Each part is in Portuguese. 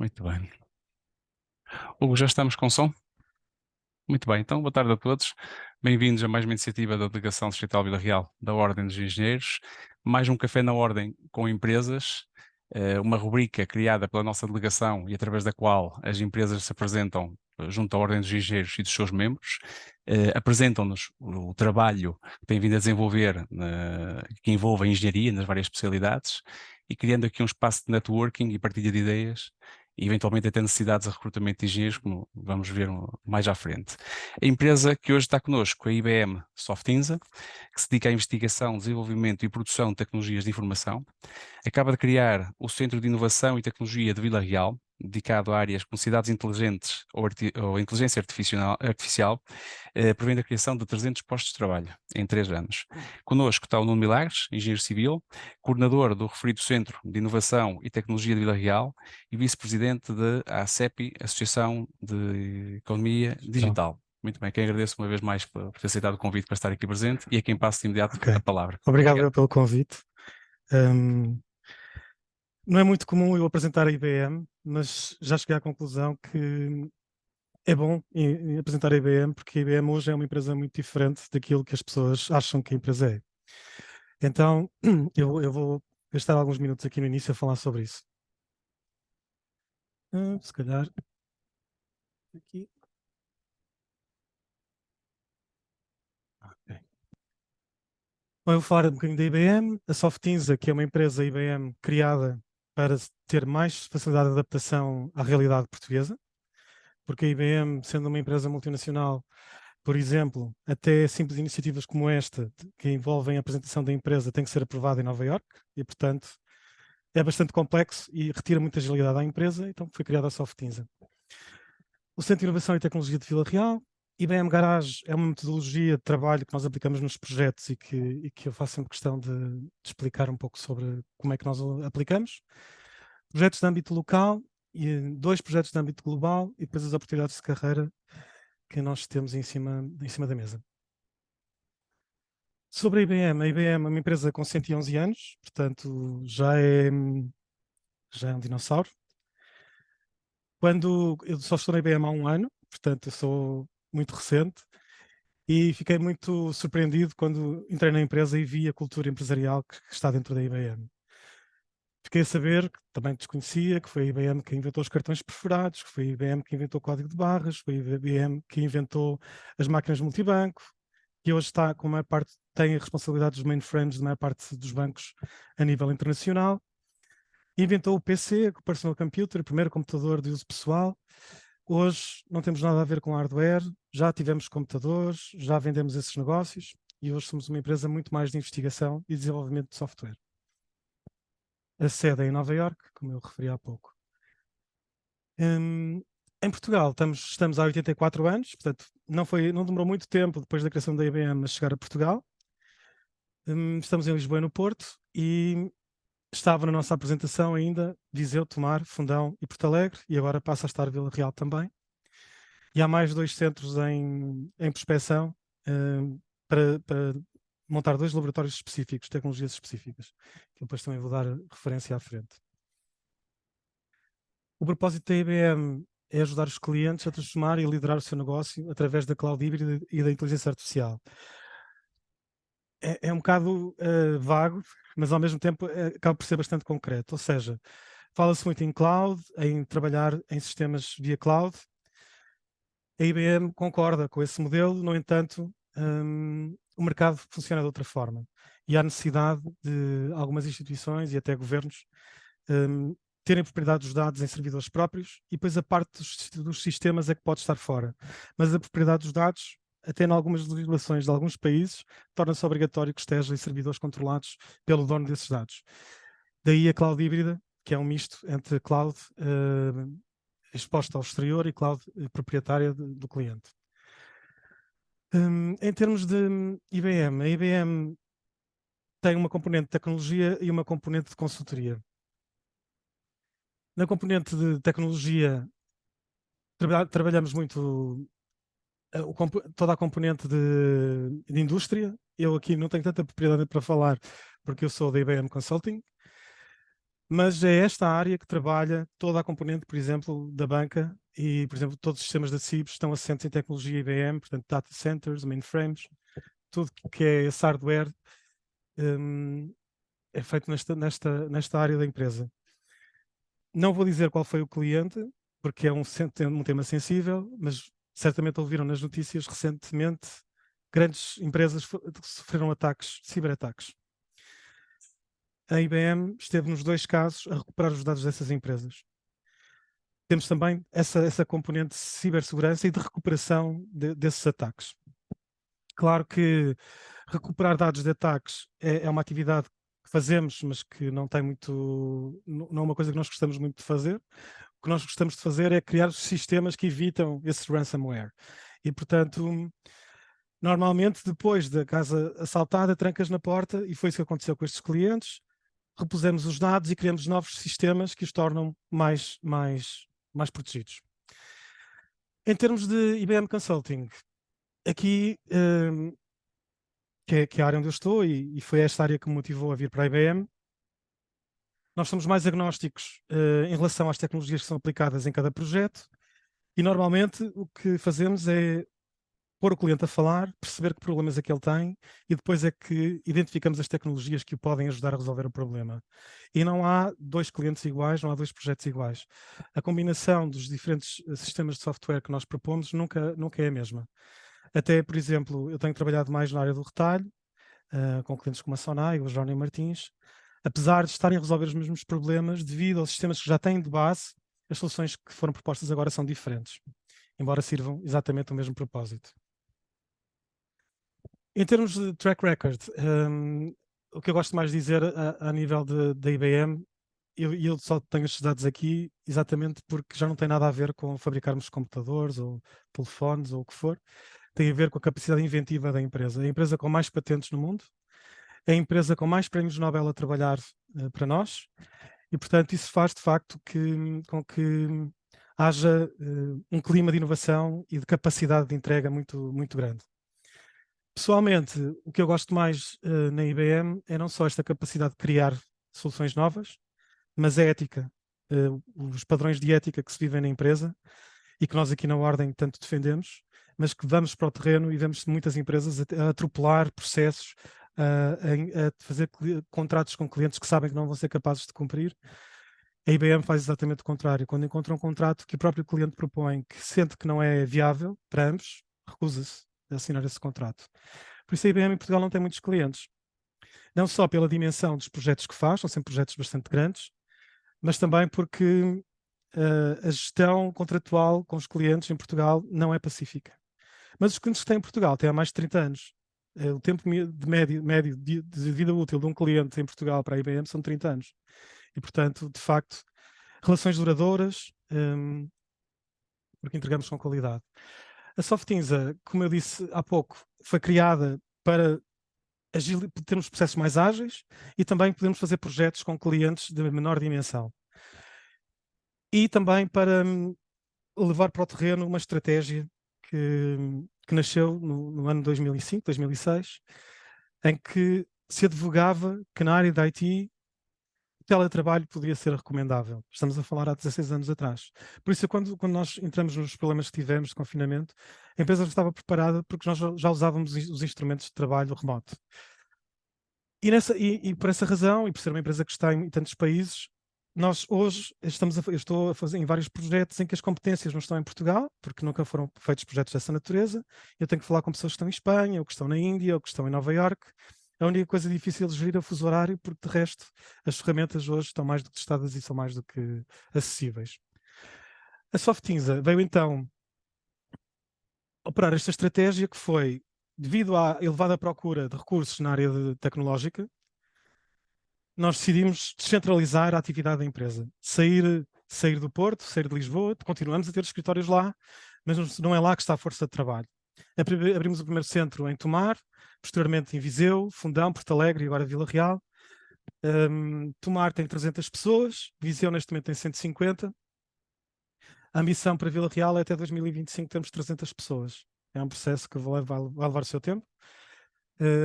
Muito bem. Hugo, já estamos com som? Muito bem, então boa tarde a todos. Bem-vindos a mais uma iniciativa da Delegação Distrital Vila Real da Ordem dos Engenheiros. Mais um Café na Ordem com empresas, uma rubrica criada pela nossa delegação e através da qual as empresas se apresentam junto à Ordem dos Engenheiros e dos seus membros, apresentam-nos o trabalho que têm vindo a desenvolver, que envolve a engenharia nas várias especialidades e criando aqui um espaço de networking e partilha de ideias e eventualmente até necessidades de recrutamento de engenheiros, como vamos ver mais à frente. A empresa que hoje está connosco é a IBM Softinsa, que se dedica à investigação, desenvolvimento e produção de tecnologias de informação. Acaba de criar o Centro de Inovação e Tecnologia de Vila Real, dedicado a áreas como cidades inteligentes ou inteligência artificial, prevendo a criação de 300 postos de trabalho em 3 anos. Connosco está o Nuno Milagres, engenheiro civil, coordenador do referido Centro de Inovação e Tecnologia de Vila Real e vice-presidente da ACEPI, Associação de Economia Digital. Muito bem, quem agradeço uma vez mais por ter aceitado o convite para estar aqui presente e a quem passo de imediato Ok. a palavra. Obrigado pelo convite. Não é muito comum eu apresentar a IBM, mas já cheguei à conclusão que é bom apresentar a IBM, porque a IBM hoje é uma empresa muito diferente daquilo que as pessoas acham que a empresa é. Então, eu vou gastar alguns minutos aqui no início a falar sobre isso. Se calhar aqui. Ok. Bom, eu vou falar um bocadinho da IBM. A Softinsa, que é uma empresa IBM criada para ter mais facilidade de adaptação à realidade portuguesa, porque a IBM, sendo uma empresa multinacional, por exemplo, até simples iniciativas como esta, que envolvem a apresentação da empresa, tem que ser aprovada em Nova Iorque e, portanto, é bastante complexo e retira muita agilidade à empresa, então foi criada a Softinsa. O Centro de Inovação e Tecnologia de Vila Real, IBM Garage é uma metodologia de trabalho que nós aplicamos nos projetos e que eu faço sempre questão de explicar um pouco sobre como é que nós aplicamos. Projetos de âmbito local, e 2 projetos de âmbito global e depois as oportunidades de carreira que nós temos em cima da mesa. Sobre a IBM é uma empresa com 111 anos, portanto já é um dinossauro. Eu só estou na IBM há um ano, portanto eu sou muito recente e fiquei muito surpreendido quando entrei na empresa e vi a cultura empresarial que está dentro da IBM. Fiquei a saber, que também desconhecia, que foi a IBM que inventou os cartões perfurados, que foi a IBM que inventou o código de barras, foi a IBM que inventou as máquinas multibanco, que hoje está com a maior parte, tem a responsabilidade dos mainframes da maior parte dos bancos a nível internacional. Inventou o PC, o Personal Computer, o primeiro computador de uso pessoal. Hoje não temos nada a ver com hardware, já tivemos computadores, já vendemos esses negócios e hoje somos uma empresa muito mais de investigação e desenvolvimento de software. A sede é em Nova Iorque, como eu referi há pouco. Em Portugal estamos há 84 anos, portanto não demorou muito tempo depois da criação da IBM a chegar a Portugal. Estamos em Lisboa e no Porto e estava na nossa apresentação ainda Viseu, Tomar, Fundão e Porto Alegre e agora passa a estar Vila Real também. E há mais 2 centros em prospeção para montar 2 laboratórios específicos, tecnologias específicas, que depois também vou dar referência à frente. O propósito da IBM é ajudar os clientes a transformar e liderar o seu negócio através da cloud híbrida e da inteligência artificial. É um bocado vago, mas ao mesmo tempo acaba por ser bastante concreto. Ou seja, fala-se muito em cloud, em trabalhar em sistemas via cloud. A IBM concorda com esse modelo, no entanto, o mercado funciona de outra forma. E há necessidade de algumas instituições e até governos terem propriedade dos dados em servidores próprios e depois a parte dos sistemas é que pode estar fora. Mas a propriedade dos dados, até em algumas legislações de alguns países, torna-se obrigatório que estejam em servidores controlados pelo dono desses dados. Daí a cloud híbrida, que é um misto entre cloud exposta ao exterior e cloud proprietária do cliente. Em termos de IBM, a IBM tem uma componente de tecnologia e uma componente de consultoria. Na componente de tecnologia, trabalhamos muito toda a componente de indústria. Eu aqui não tenho tanta propriedade para falar, porque eu sou da IBM Consulting. mas é esta área que trabalha toda a componente, por exemplo, da banca e, por exemplo, todos os sistemas da CIBS estão assentes em tecnologia IBM, portanto, data centers, mainframes, tudo que é esse hardware é feito nesta área da empresa. Não vou dizer qual foi o cliente, porque é um tema sensível, mas certamente ouviram nas notícias recentemente grandes empresas sofreram ataques, ciberataques. A IBM esteve nos 2 casos a recuperar os dados dessas empresas. Temos também essa componente de cibersegurança e de recuperação desses ataques. Claro que recuperar dados de ataques é uma atividade que fazemos, mas que não tem muito, não é uma coisa que nós gostamos muito de fazer. O que nós gostamos de fazer é criar sistemas que evitam esse ransomware. E, portanto, normalmente, depois da casa assaltada, trancas na porta, e foi isso que aconteceu com estes clientes, repusemos os dados e criamos novos sistemas que os tornam mais protegidos. Em termos de IBM Consulting, aqui, que é a área onde eu estou, e foi esta área que me motivou a vir para a IBM, nós somos mais agnósticos em relação às tecnologias que são aplicadas em cada projeto, e normalmente o que fazemos é pôr o cliente a falar, perceber que problemas é que ele tem e depois é que identificamos as tecnologias que o podem ajudar a resolver o problema. E não há 2 clientes iguais, não há 2 projetos iguais. A combinação dos diferentes sistemas de software que nós propomos nunca é a mesma. Até, por exemplo, eu tenho trabalhado mais na área do retalho, com clientes como a Sonai, o Jónio Martins, apesar de estarem a resolver os mesmos problemas, devido aos sistemas que já têm de base, as soluções que foram propostas agora são diferentes, embora sirvam exatamente o mesmo propósito. Em termos de track record, o que eu gosto mais de dizer a nível da IBM, eu só tenho estes dados aqui exatamente porque já não tem nada a ver com fabricarmos computadores ou telefones ou o que for, tem a ver com a capacidade inventiva da empresa. A empresa com mais patentes no mundo, é a empresa com mais prémios Nobel a trabalhar para nós, e portanto isso faz de facto com que haja um clima de inovação e de capacidade de entrega muito grande. Pessoalmente, o que eu gosto mais na IBM é não só esta capacidade de criar soluções novas, mas a ética, os padrões de ética que se vivem na empresa e que nós aqui na Ordem tanto defendemos, mas que vamos para o terreno e vemos muitas empresas a atropelar processos, a fazer contratos com clientes que sabem que não vão ser capazes de cumprir. A IBM faz exatamente o contrário. Quando encontra um contrato que o próprio cliente propõe, que sente que não é viável para ambos, recusa-se a assinar esse contrato. Por isso a IBM em Portugal não tem muitos clientes. Não só pela dimensão dos projetos que faz, são sempre projetos bastante grandes, mas também porque a gestão contratual com os clientes em Portugal não é pacífica. Mas os clientes que têm em Portugal têm há mais de 30 anos. O tempo médio de vida útil de um cliente em Portugal para a IBM são 30 anos. E, portanto, de facto, relações duradouras, porque entregamos com qualidade. A Softinza, como eu disse há pouco, foi criada para termos processos mais ágeis e também podemos fazer projetos com clientes de menor dimensão. E também para levar para o terreno uma estratégia que nasceu no ano 2005, 2006, em que se advogava que na área da IT o teletrabalho poderia ser recomendável. Estamos a falar há 16 anos atrás. Por isso, quando nós entramos nos problemas que tivemos de confinamento, a empresa já estava preparada porque nós já usávamos os instrumentos de trabalho remoto. E por essa razão, e por ser uma empresa que está em tantos países, nós hoje eu estou a fazer em vários projetos em que as competências não estão em Portugal, porque nunca foram feitos projetos dessa natureza. Eu tenho que falar com pessoas que estão em Espanha, ou que estão na Índia, ou que estão em Nova Iorque. A única coisa difícil é gerir é o fuso horário, porque de resto as ferramentas hoje estão mais do que testadas e são mais do que acessíveis. A Softinza veio então operar esta estratégia que foi, devido à elevada procura de recursos na área tecnológica, nós decidimos descentralizar a atividade da empresa. Sair do Porto, sair de Lisboa, continuamos a ter escritórios lá, mas não é lá que está a força de trabalho. Abrimos o primeiro centro em Tomar, posteriormente em Viseu, Fundão, Porto Alegre e agora Vila Real. Tomar tem 300 pessoas, Viseu neste momento tem 150. A ambição para Vila Real é até 2025 termos 300 pessoas. É um processo que vai levar o seu tempo.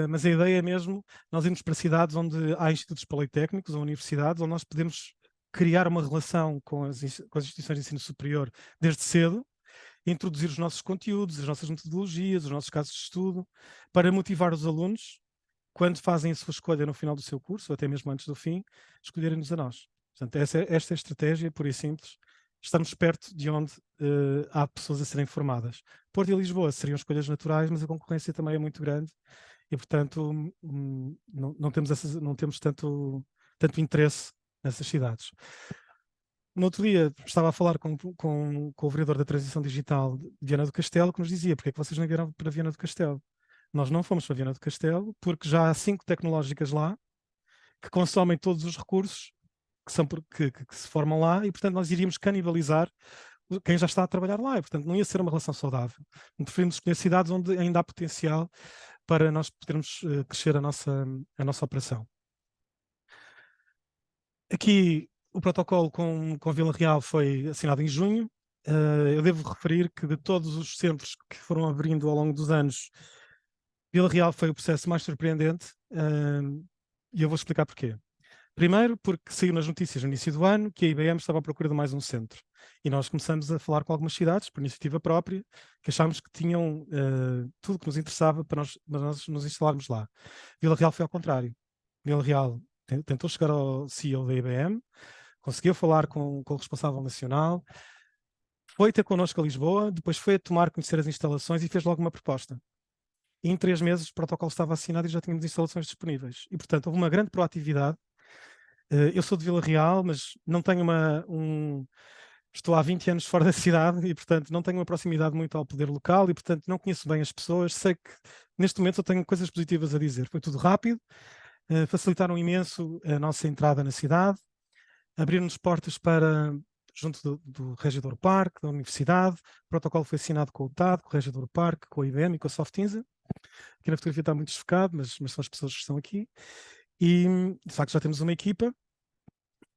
mas a ideia é mesmo nós irmos para cidades onde há institutos politécnicos ou universidades, onde nós podemos criar uma relação com as instituições de ensino superior desde cedo, introduzir os nossos conteúdos, as nossas metodologias, os nossos casos de estudo, para motivar os alunos, quando fazem a sua escolha no final do seu curso, ou até mesmo antes do fim, escolherem-nos a nós. Portanto, esta é a estratégia, pura e simples. Estamos perto de onde há pessoas a serem formadas. Porto e Lisboa seriam escolhas naturais, mas a concorrência também é muito grande e, portanto, não temos tanto interesse nessas cidades. No outro dia estava a falar com o vereador da Transição Digital de Viana do Castelo, que nos dizia: porque é que vocês não vieram para Viana do Castelo? Nós não fomos para Viana do Castelo porque já há 5 tecnológicas lá que consomem todos os recursos que se formam lá, e portanto nós iríamos canibalizar quem já está a trabalhar lá, e portanto não ia ser uma relação saudável. Preferimos escolher cidades onde ainda há potencial para nós podermos crescer a nossa operação. Aqui o protocolo com Vila Real foi assinado em junho. Eu devo referir que de todos os centros que foram abrindo ao longo dos anos, Vila Real foi o processo mais surpreendente, e eu vou explicar porquê. Primeiro, porque saiu nas notícias no início do ano que a IBM estava à procura de mais um centro. E nós começamos a falar com algumas cidades, por iniciativa própria, que achámos que tinham tudo que nos interessava para nós nos instalarmos lá. Vila Real foi ao contrário. Vila Real tentou chegar ao CEO da IBM, conseguiu falar com o responsável nacional, foi ter connosco a Lisboa, depois foi a tomar conhecer as instalações e fez logo uma proposta. E em 3 meses o protocolo estava assinado e já tínhamos instalações disponíveis. E, portanto, houve uma grande proatividade. Eu sou de Vila Real, mas não tenho estou há 20 anos fora da cidade e, portanto, não tenho uma proximidade muito ao poder local e, portanto, não conheço bem as pessoas. Sei que neste momento eu tenho coisas positivas a dizer. Foi tudo rápido, facilitaram imenso a nossa entrada na cidade, abriram-nos portas junto do Regidor Parque, da Universidade. O protocolo foi assinado com o TAD, com o Regidor Parque, com a IBM e com a Softinsa. Aqui na fotografia está muito desfocado, mas são as pessoas que estão aqui. E, de facto, já temos uma equipa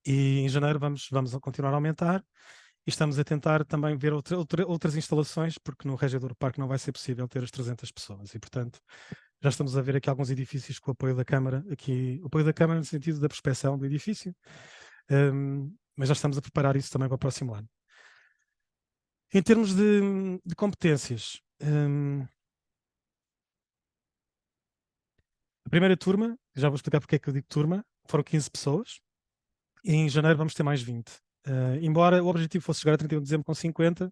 e em janeiro vamos continuar a aumentar. E estamos a tentar também ver outras instalações, porque no Regedor Parque não vai ser possível ter as 300 pessoas. E, portanto, já estamos a ver aqui alguns edifícios com o apoio da Câmara, o apoio da Câmara no sentido da prospeção do edifício, mas já estamos a preparar isso também para o próximo ano. Em termos de competências, a primeira turma, já vou explicar porque é que eu digo turma, foram 15 pessoas, e em janeiro vamos ter mais 20. Embora o objetivo fosse chegar a 31 de dezembro com 50,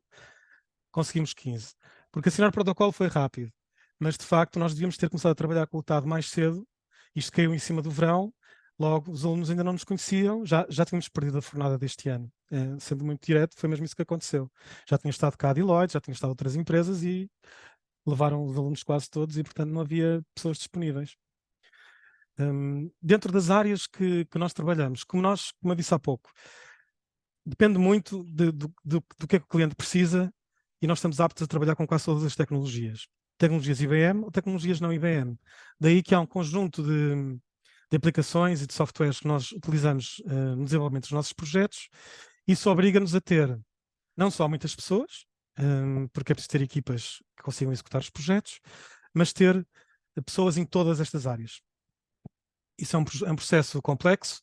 conseguimos 15. Porque assinar o protocolo foi rápido, mas de facto nós devíamos ter começado a trabalhar com o TAD mais cedo. Isto caiu em cima do verão, logo os alunos ainda não nos conheciam, já tínhamos perdido a fornada deste ano. Sendo muito direto, foi mesmo isso que aconteceu. Já tinha estado cá a Deloitte, já tinha estado outras empresas e levaram os alunos quase todos e, portanto, não havia pessoas disponíveis. Dentro das áreas que nós trabalhamos, como eu disse há pouco, depende muito do que é que o cliente precisa e nós estamos aptos a trabalhar com quase todas as tecnologias. Tecnologias IBM ou tecnologias não IBM. Daí que há um conjunto de aplicações e de softwares que nós utilizamos no desenvolvimento dos nossos projetos. Isso obriga-nos a ter não só muitas pessoas, porque é preciso ter equipas que consigam executar os projetos, mas ter pessoas em todas estas áreas. Isso é um processo complexo,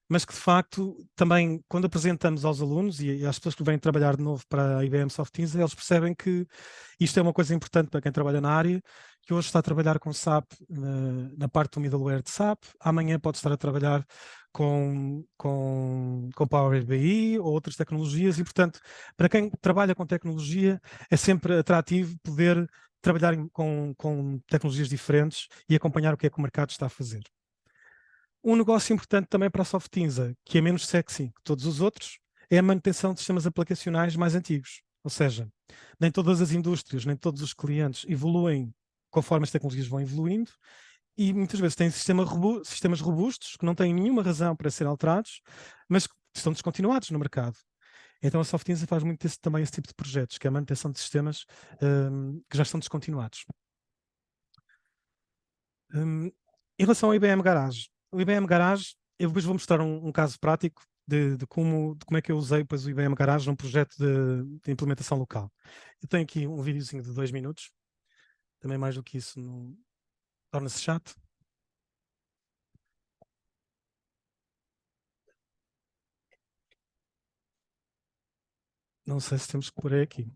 mas que de facto também quando apresentamos aos alunos e às pessoas que vêm trabalhar de novo para a IBM Softinsa, eles percebem que isto é uma coisa importante para quem trabalha na área, que hoje está a trabalhar com SAP na parte do middleware de SAP, amanhã pode estar a trabalhar com Power BI ou outras tecnologias e, portanto, para quem trabalha com tecnologia é sempre atrativo poder trabalhar com tecnologias diferentes e acompanhar o que é que o mercado está a fazer. Um negócio importante também para a Softinsa, que é menos sexy que todos os outros, é a manutenção de sistemas aplicacionais mais antigos. Ou seja, nem todas as indústrias, nem todos os clientes evoluem conforme as tecnologias vão evoluindo e muitas vezes têm sistemas robustos que não têm nenhuma razão para serem alterados, mas que estão descontinuados no mercado. Então a Softinsa faz muito também esse tipo de projetos, que é a manutenção de sistemas que já estão descontinuados. Em relação ao IBM Garage, o IBM Garage, eu depois vou mostrar um caso prático de como é que eu usei depois o IBM Garage num projeto de implementação local. Eu tenho aqui um videozinho de 2 minutos, também mais do que isso Torna-se chato. Não sei se temos que pôr aqui.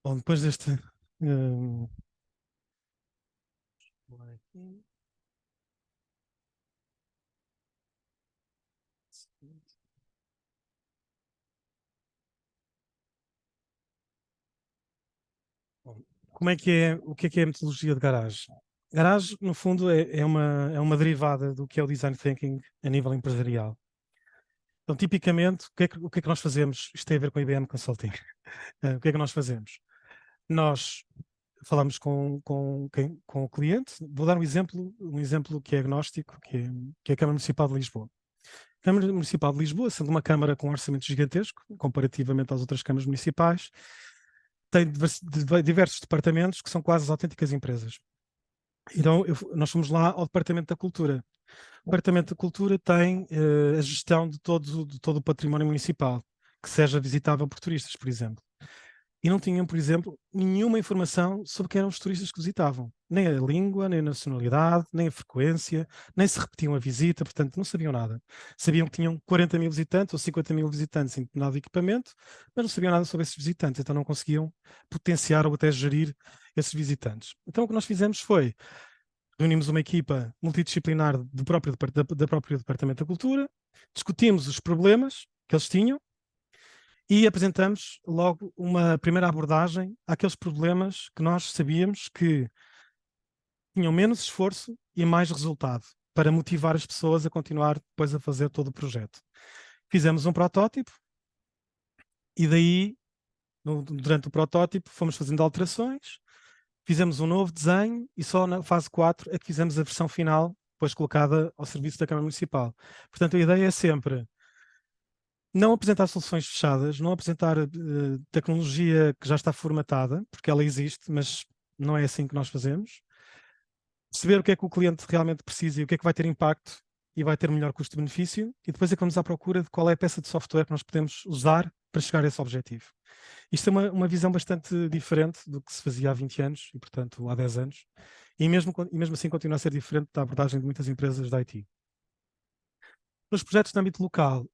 Bom, depois deste... Bom, o que é a metodologia de garagem? Garage, no fundo, é uma derivada do que é o design thinking a nível empresarial. Então, tipicamente, o que é que nós fazemos? Isto tem a ver com a IBM Consulting. O que é que nós fazemos? Nós falamos com o cliente. Vou dar um exemplo que é agnóstico, que é a Câmara Municipal de Lisboa. A Câmara Municipal de Lisboa, sendo uma Câmara com um orçamento gigantesco, comparativamente às outras câmaras municipais, tem diversos departamentos que são quase as autênticas empresas. Então, nós fomos lá ao Departamento da Cultura. O Departamento da Cultura tem a gestão de todo o património municipal, que seja visitável por turistas, por exemplo. E não tinham, por exemplo, nenhuma informação sobre quem eram os turistas que visitavam. Nem a língua, nem a nacionalidade, nem a frequência, nem se repetiam a visita, portanto, não sabiam nada. Sabiam que tinham 40 mil visitantes ou 50 mil visitantes em determinado equipamento, mas não sabiam nada sobre esses visitantes, então não conseguiam potenciar ou até gerir esses visitantes. Então o que nós fizemos foi reunimos uma equipa multidisciplinar da próprio Departamento da Cultura, discutimos os problemas que eles tinham e apresentamos logo uma primeira abordagem àqueles problemas que nós sabíamos que tinham menos esforço e mais resultado para motivar as pessoas a continuar depois a fazer todo o projeto. Fizemos um protótipo e daí, durante o protótipo, fomos fazendo alterações, fizemos um novo desenho e só na fase 4 é que fizemos a versão final, depois colocada ao serviço da Câmara Municipal. Portanto, a ideia é sempre não apresentar soluções fechadas, não apresentar tecnologia que já está formatada, porque ela existe, mas não é assim que nós fazemos. Perceber o que é que o cliente realmente precisa e o que é que vai ter impacto e vai ter melhor custo-benefício, e depois é que vamos à procura de qual é a peça de software que nós podemos usar para chegar a esse objetivo. Isto é uma visão bastante diferente do que se fazia há 20 anos e, portanto, há 10 anos, e mesmo assim continua a ser diferente da abordagem de muitas empresas da IT. Nos projetos de âmbito local,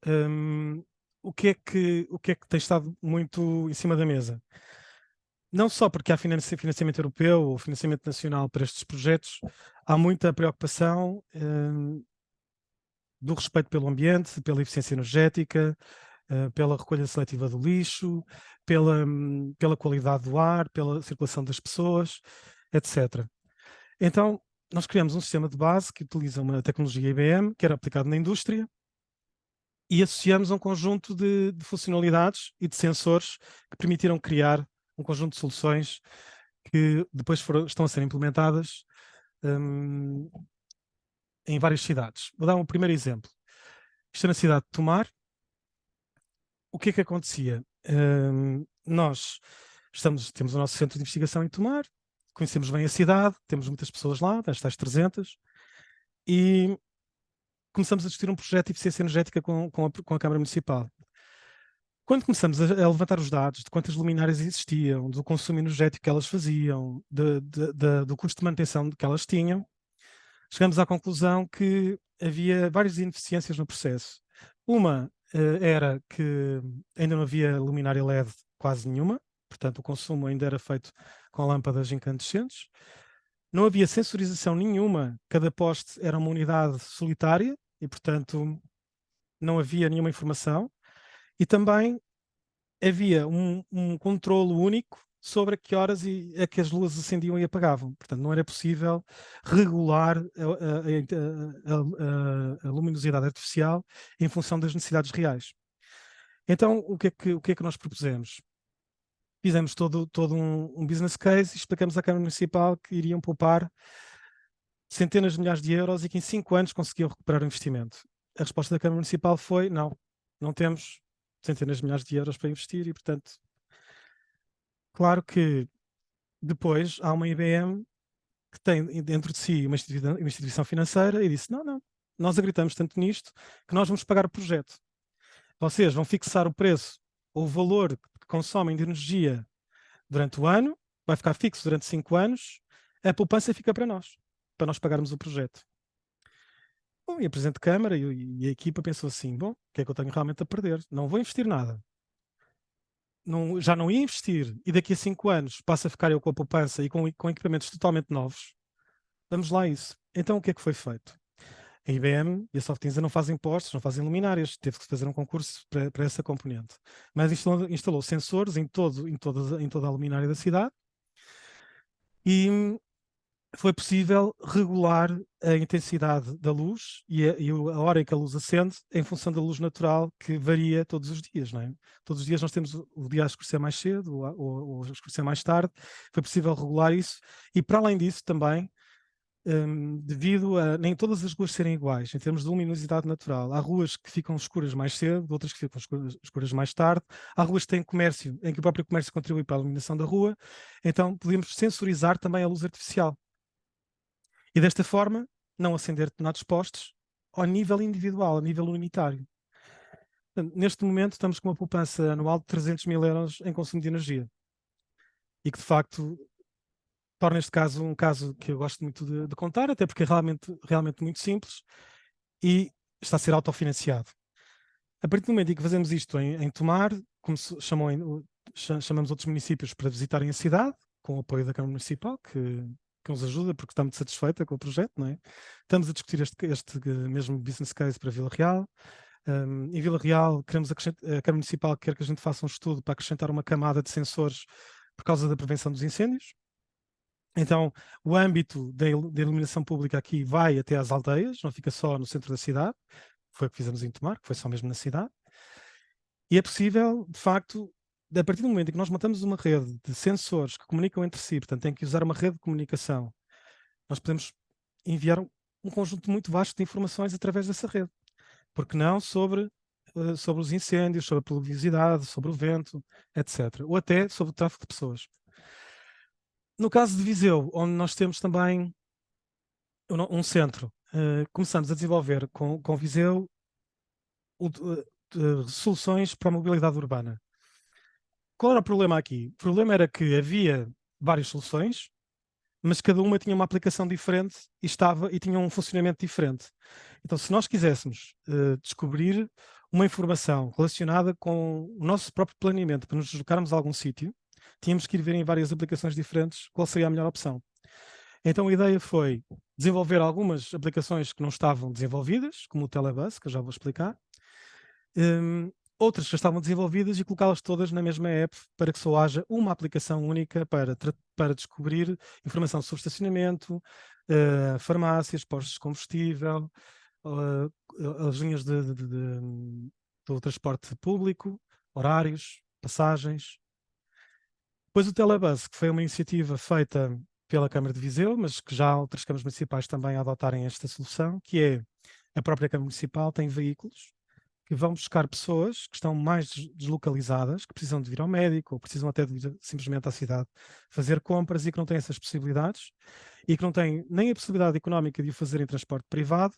o que é que tem estado muito em cima da mesa? Não só porque há financiamento europeu ou financiamento nacional para estes projetos, há muita preocupação do respeito pelo ambiente, pela eficiência energética, pela recolha seletiva do lixo, pela qualidade do ar, pela circulação das pessoas, etc. Então, nós criamos um sistema de base que utiliza uma tecnologia IBM, que era aplicado na indústria, e associamos um conjunto de funcionalidades e de sensores que permitiram criar um conjunto de soluções que depois estão a ser implementadas em várias cidades. Vou dar um primeiro exemplo. Isto é na cidade de Tomar. O que é que acontecia? Nós temos o nosso centro de investigação em Tomar, conhecemos bem a cidade, temos muitas pessoas lá, das tais 300, e começamos a discutir um projeto de eficiência energética com a Câmara Municipal. Quando começamos a levantar os dados de quantas luminárias existiam, do consumo energético que elas faziam, do custo de manutenção que elas tinham, chegamos à conclusão que havia várias ineficiências no processo. Uma era que ainda não havia luminária LED quase nenhuma, portanto o consumo ainda era feito com lâmpadas incandescentes. Não havia sensorização nenhuma, cada poste era uma unidade solitária e, portanto, não havia nenhuma informação. E também havia um controlo único sobre a que horas é que as luzes acendiam e apagavam. Portanto, não era possível regular a luminosidade artificial em função das necessidades reais. Então, o que é que nós propusemos? Fizemos todo um business case e explicamos à Câmara Municipal que iriam poupar centenas de milhares de euros e que em 5 anos conseguiam recuperar o investimento. A resposta da Câmara Municipal foi: não temos centenas de milhares de euros para investir e, portanto, claro que depois há uma IBM que tem dentro de si uma instituição financeira e disse: não, nós acreditamos tanto nisto que nós vamos pagar o projeto. Vocês vão fixar o preço ou o valor que consomem de energia durante o ano, vai ficar fixo durante 5 anos, a poupança fica para nós pagarmos o projeto. Bom, e a Presidente de Câmara e a equipa pensou assim: bom, o que é que eu tenho realmente a perder? Não vou investir nada. Já não ia investir e daqui a 5 anos passa a ficar eu com a poupança e com equipamentos totalmente novos. Vamos lá a isso. Então o que é que foi feito? A IBM e a Softinsa não fazem postes, não fazem luminárias, teve que fazer um concurso para essa componente. Mas instalou sensores em toda a luminária da cidade e foi possível regular a intensidade da luz e a hora em que a luz acende em função da luz natural que varia todos os dias, não é? Todos os dias nós temos o dia a escurecer mais cedo ou a escurecer mais tarde, foi possível regular isso e para além disso também, devido a nem todas as ruas serem iguais em termos de luminosidade natural, há ruas que ficam escuras mais cedo, outras que ficam escuras mais tarde, há ruas que têm comércio, em que o próprio comércio contribui para a iluminação da rua, então podemos sensorizar também a luz artificial. E desta forma, não acender determinados postes ao nível individual, a nível unitário. Portanto, neste momento, estamos com uma poupança anual de 300 mil euros em consumo de energia. E que, de facto, torna este caso um caso que eu gosto muito de contar, até porque é realmente muito simples e está a ser autofinanciado. A partir do momento em que fazemos isto em Tomar, como chamamos outros municípios para visitarem a cidade, com o apoio da Câmara Municipal, que nos ajuda, porque está muito satisfeita com o projeto, não é? Estamos a discutir este mesmo business case para Vila Real. Em Vila Real, a Câmara Municipal quer que a gente faça um estudo para acrescentar uma camada de sensores por causa da prevenção dos incêndios. Então, o âmbito da iluminação pública aqui vai até às aldeias, não fica só no centro da cidade. Foi o que fizemos em Tomar, que foi só mesmo na cidade. E é possível, de facto, a partir do momento em que nós montamos uma rede de sensores que comunicam entre si, portanto, tem que usar uma rede de comunicação, nós podemos enviar um conjunto muito vasto de informações através dessa rede. Porque não sobre os incêndios, sobre a pluviosidade, sobre o vento, etc. Ou até sobre o tráfego de pessoas. No caso de Viseu, onde nós temos também um centro, começamos a desenvolver com Viseu soluções para a mobilidade urbana. Qual era o problema aqui? O problema era que havia várias soluções, mas cada uma tinha uma aplicação diferente e tinha um funcionamento diferente. Então, se nós quiséssemos descobrir uma informação relacionada com o nosso próprio planeamento para nos deslocarmos a algum sítio, tínhamos que ir ver em várias aplicações diferentes qual seria a melhor opção. Então a ideia foi desenvolver algumas aplicações que não estavam desenvolvidas, como o Telebus, que eu já vou explicar, outras já estavam desenvolvidas e colocá-las todas na mesma app para que só haja uma aplicação única para descobrir informação sobre estacionamento, farmácias, postos de combustível, as linhas do transporte público, horários, passagens. Depois o Telebus, que foi uma iniciativa feita pela Câmara de Viseu, mas que já há outras câmaras municipais também a adotarem esta solução, que é a própria Câmara Municipal tem veículos que vão buscar pessoas que estão mais deslocalizadas, que precisam de vir ao médico, ou precisam até de vir simplesmente à cidade fazer compras e que não têm essas possibilidades, e que não têm nem a possibilidade económica de o fazer em transporte privado,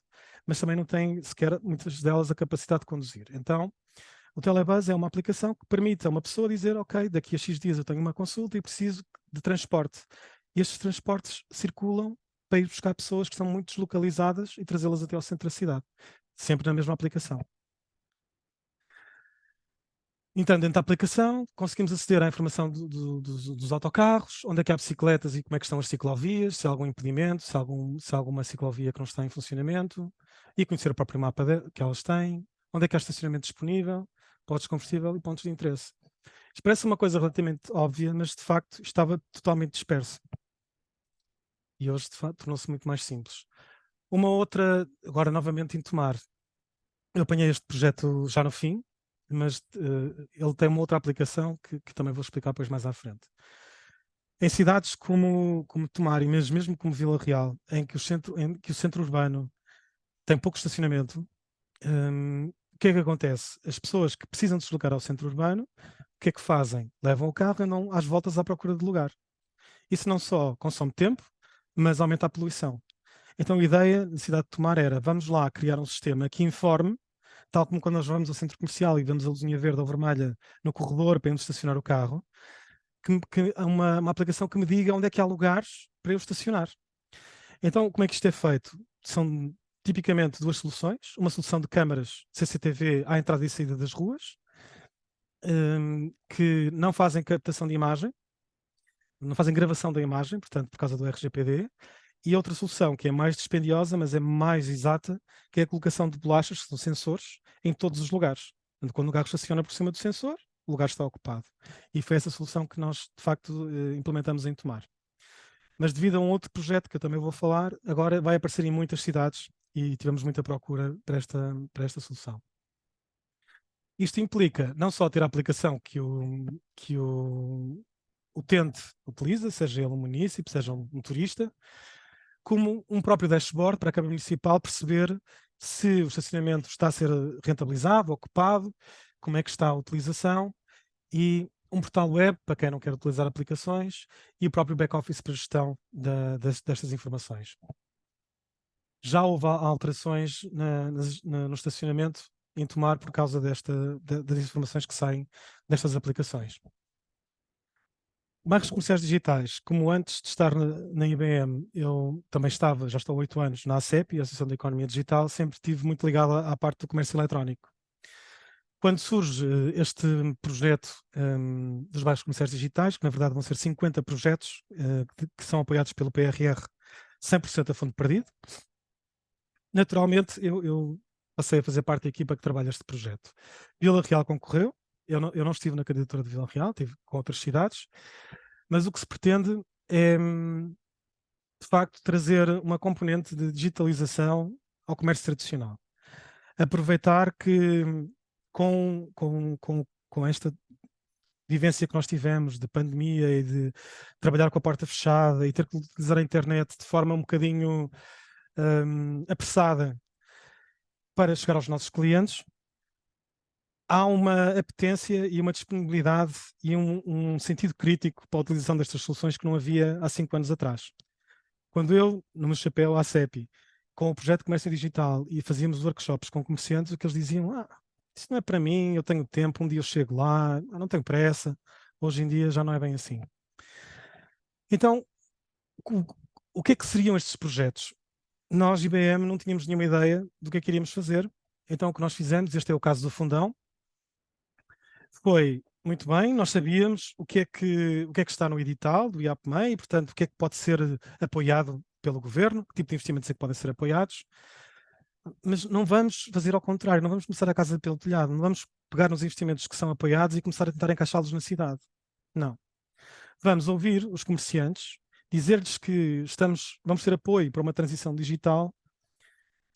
mas também não têm sequer, muitas delas, a capacidade de conduzir. Então, o Telebus é uma aplicação que permite a uma pessoa dizer: ok, daqui a X dias eu tenho uma consulta e preciso de transporte. E estes transportes circulam para ir buscar pessoas que estão muito deslocalizadas e trazê-las até ao centro da cidade, sempre na mesma aplicação. Entrando dentro da aplicação, conseguimos aceder à informação dos autocarros, onde é que há bicicletas e como é que estão as ciclovias, se há algum impedimento, se há alguma ciclovia que não está em funcionamento, e conhecer o próprio mapa que elas têm, onde é que há estacionamento disponível, postos de combustível e pontos de interesse. Isto parece uma coisa relativamente óbvia, mas de facto estava totalmente disperso. E hoje, de facto, tornou-se muito mais simples. Uma outra, agora novamente em Tomar, eu apanhei este projeto já no fim, mas ele tem uma outra aplicação que também vou explicar depois mais à frente. Em cidades como Tomar e mesmo como Vila Real, em que o centro urbano tem pouco estacionamento, o que é que acontece? As pessoas que precisam de se deslocar ao centro urbano, o que é que fazem? Levam o carro e andam às voltas à procura de lugar. Isso não só consome tempo, mas aumenta a poluição. Então a ideia da cidade de Tomar era, vamos lá criar um sistema que informe, tal como quando nós vamos ao centro comercial e vemos a luzinha verde ou vermelha no corredor para irmos estacionar o carro, que uma aplicação que me diga onde é que há lugares para eu estacionar. Então, como é que isto é feito? São tipicamente duas soluções. Uma solução de câmaras CCTV à entrada e saída das ruas, que não fazem captação de imagem, não fazem gravação da imagem, portanto, por causa do RGPD. E outra solução que é mais dispendiosa, mas é mais exata, que é a colocação de bolachas, que são sensores, em todos os lugares. Portanto, quando o carro estaciona por cima do sensor, o lugar está ocupado. E foi essa solução que nós, de facto, implementamos em Tomar. Mas devido a um outro projeto que eu também vou falar, agora vai aparecer em muitas cidades e tivemos muita procura para esta solução. Isto implica não só ter a aplicação que o utente utiliza, seja ele um munícipe, seja um turista, como um próprio dashboard para a Câmara Municipal perceber se o estacionamento está a ser rentabilizado, ocupado, como é que está a utilização, e um portal web para quem não quer utilizar aplicações e o próprio back-office para gestão destas informações. Já houve alterações no estacionamento em Tomar por causa das informações que saem destas aplicações. Bairros comerciais digitais, como antes de estar na IBM, eu também já estou há 8 anos na ACEP, a Associação da Economia Digital, sempre estive muito ligado à parte do comércio eletrónico. Quando surge este projeto dos bairros comerciais digitais, que na verdade vão ser 50 projetos que são apoiados pelo PRR, 100% a fundo perdido, naturalmente eu passei a fazer parte da equipa que trabalha este projeto. Vila Real concorreu, eu não estive na candidatura de Vila Real, estive com outras cidades, mas o que se pretende é, de facto, trazer uma componente de digitalização ao comércio tradicional. Aproveitar que com esta vivência que nós tivemos de pandemia e de trabalhar com a porta fechada e ter que utilizar a internet de forma um bocadinho apressada para chegar aos nossos clientes, há uma apetência e uma disponibilidade e um sentido crítico para a utilização destas soluções que não havia há 5 anos atrás. Quando eu, no meu chapéu, à CEPI, com o projeto de comércio digital e fazíamos workshops com comerciantes, o que eles diziam, isso não é para mim, eu tenho tempo, um dia eu chego lá, não tenho pressa. Hoje em dia já não é bem assim. Então, o que é que seriam estes projetos? Nós, IBM, não tínhamos nenhuma ideia do que é que iríamos fazer. Então, o que nós fizemos, este é o caso do Fundão, foi, muito bem, nós sabíamos o que é que está no edital do IAPMEI, e, portanto, o que é que pode ser apoiado pelo governo, que tipo de investimentos é que podem ser apoiados, mas não vamos fazer ao contrário, não vamos começar a casa pelo telhado, não vamos pegar nos investimentos que são apoiados e começar a tentar encaixá-los na cidade. Não. Vamos ouvir os comerciantes, dizer-lhes que vamos ter apoio para uma transição digital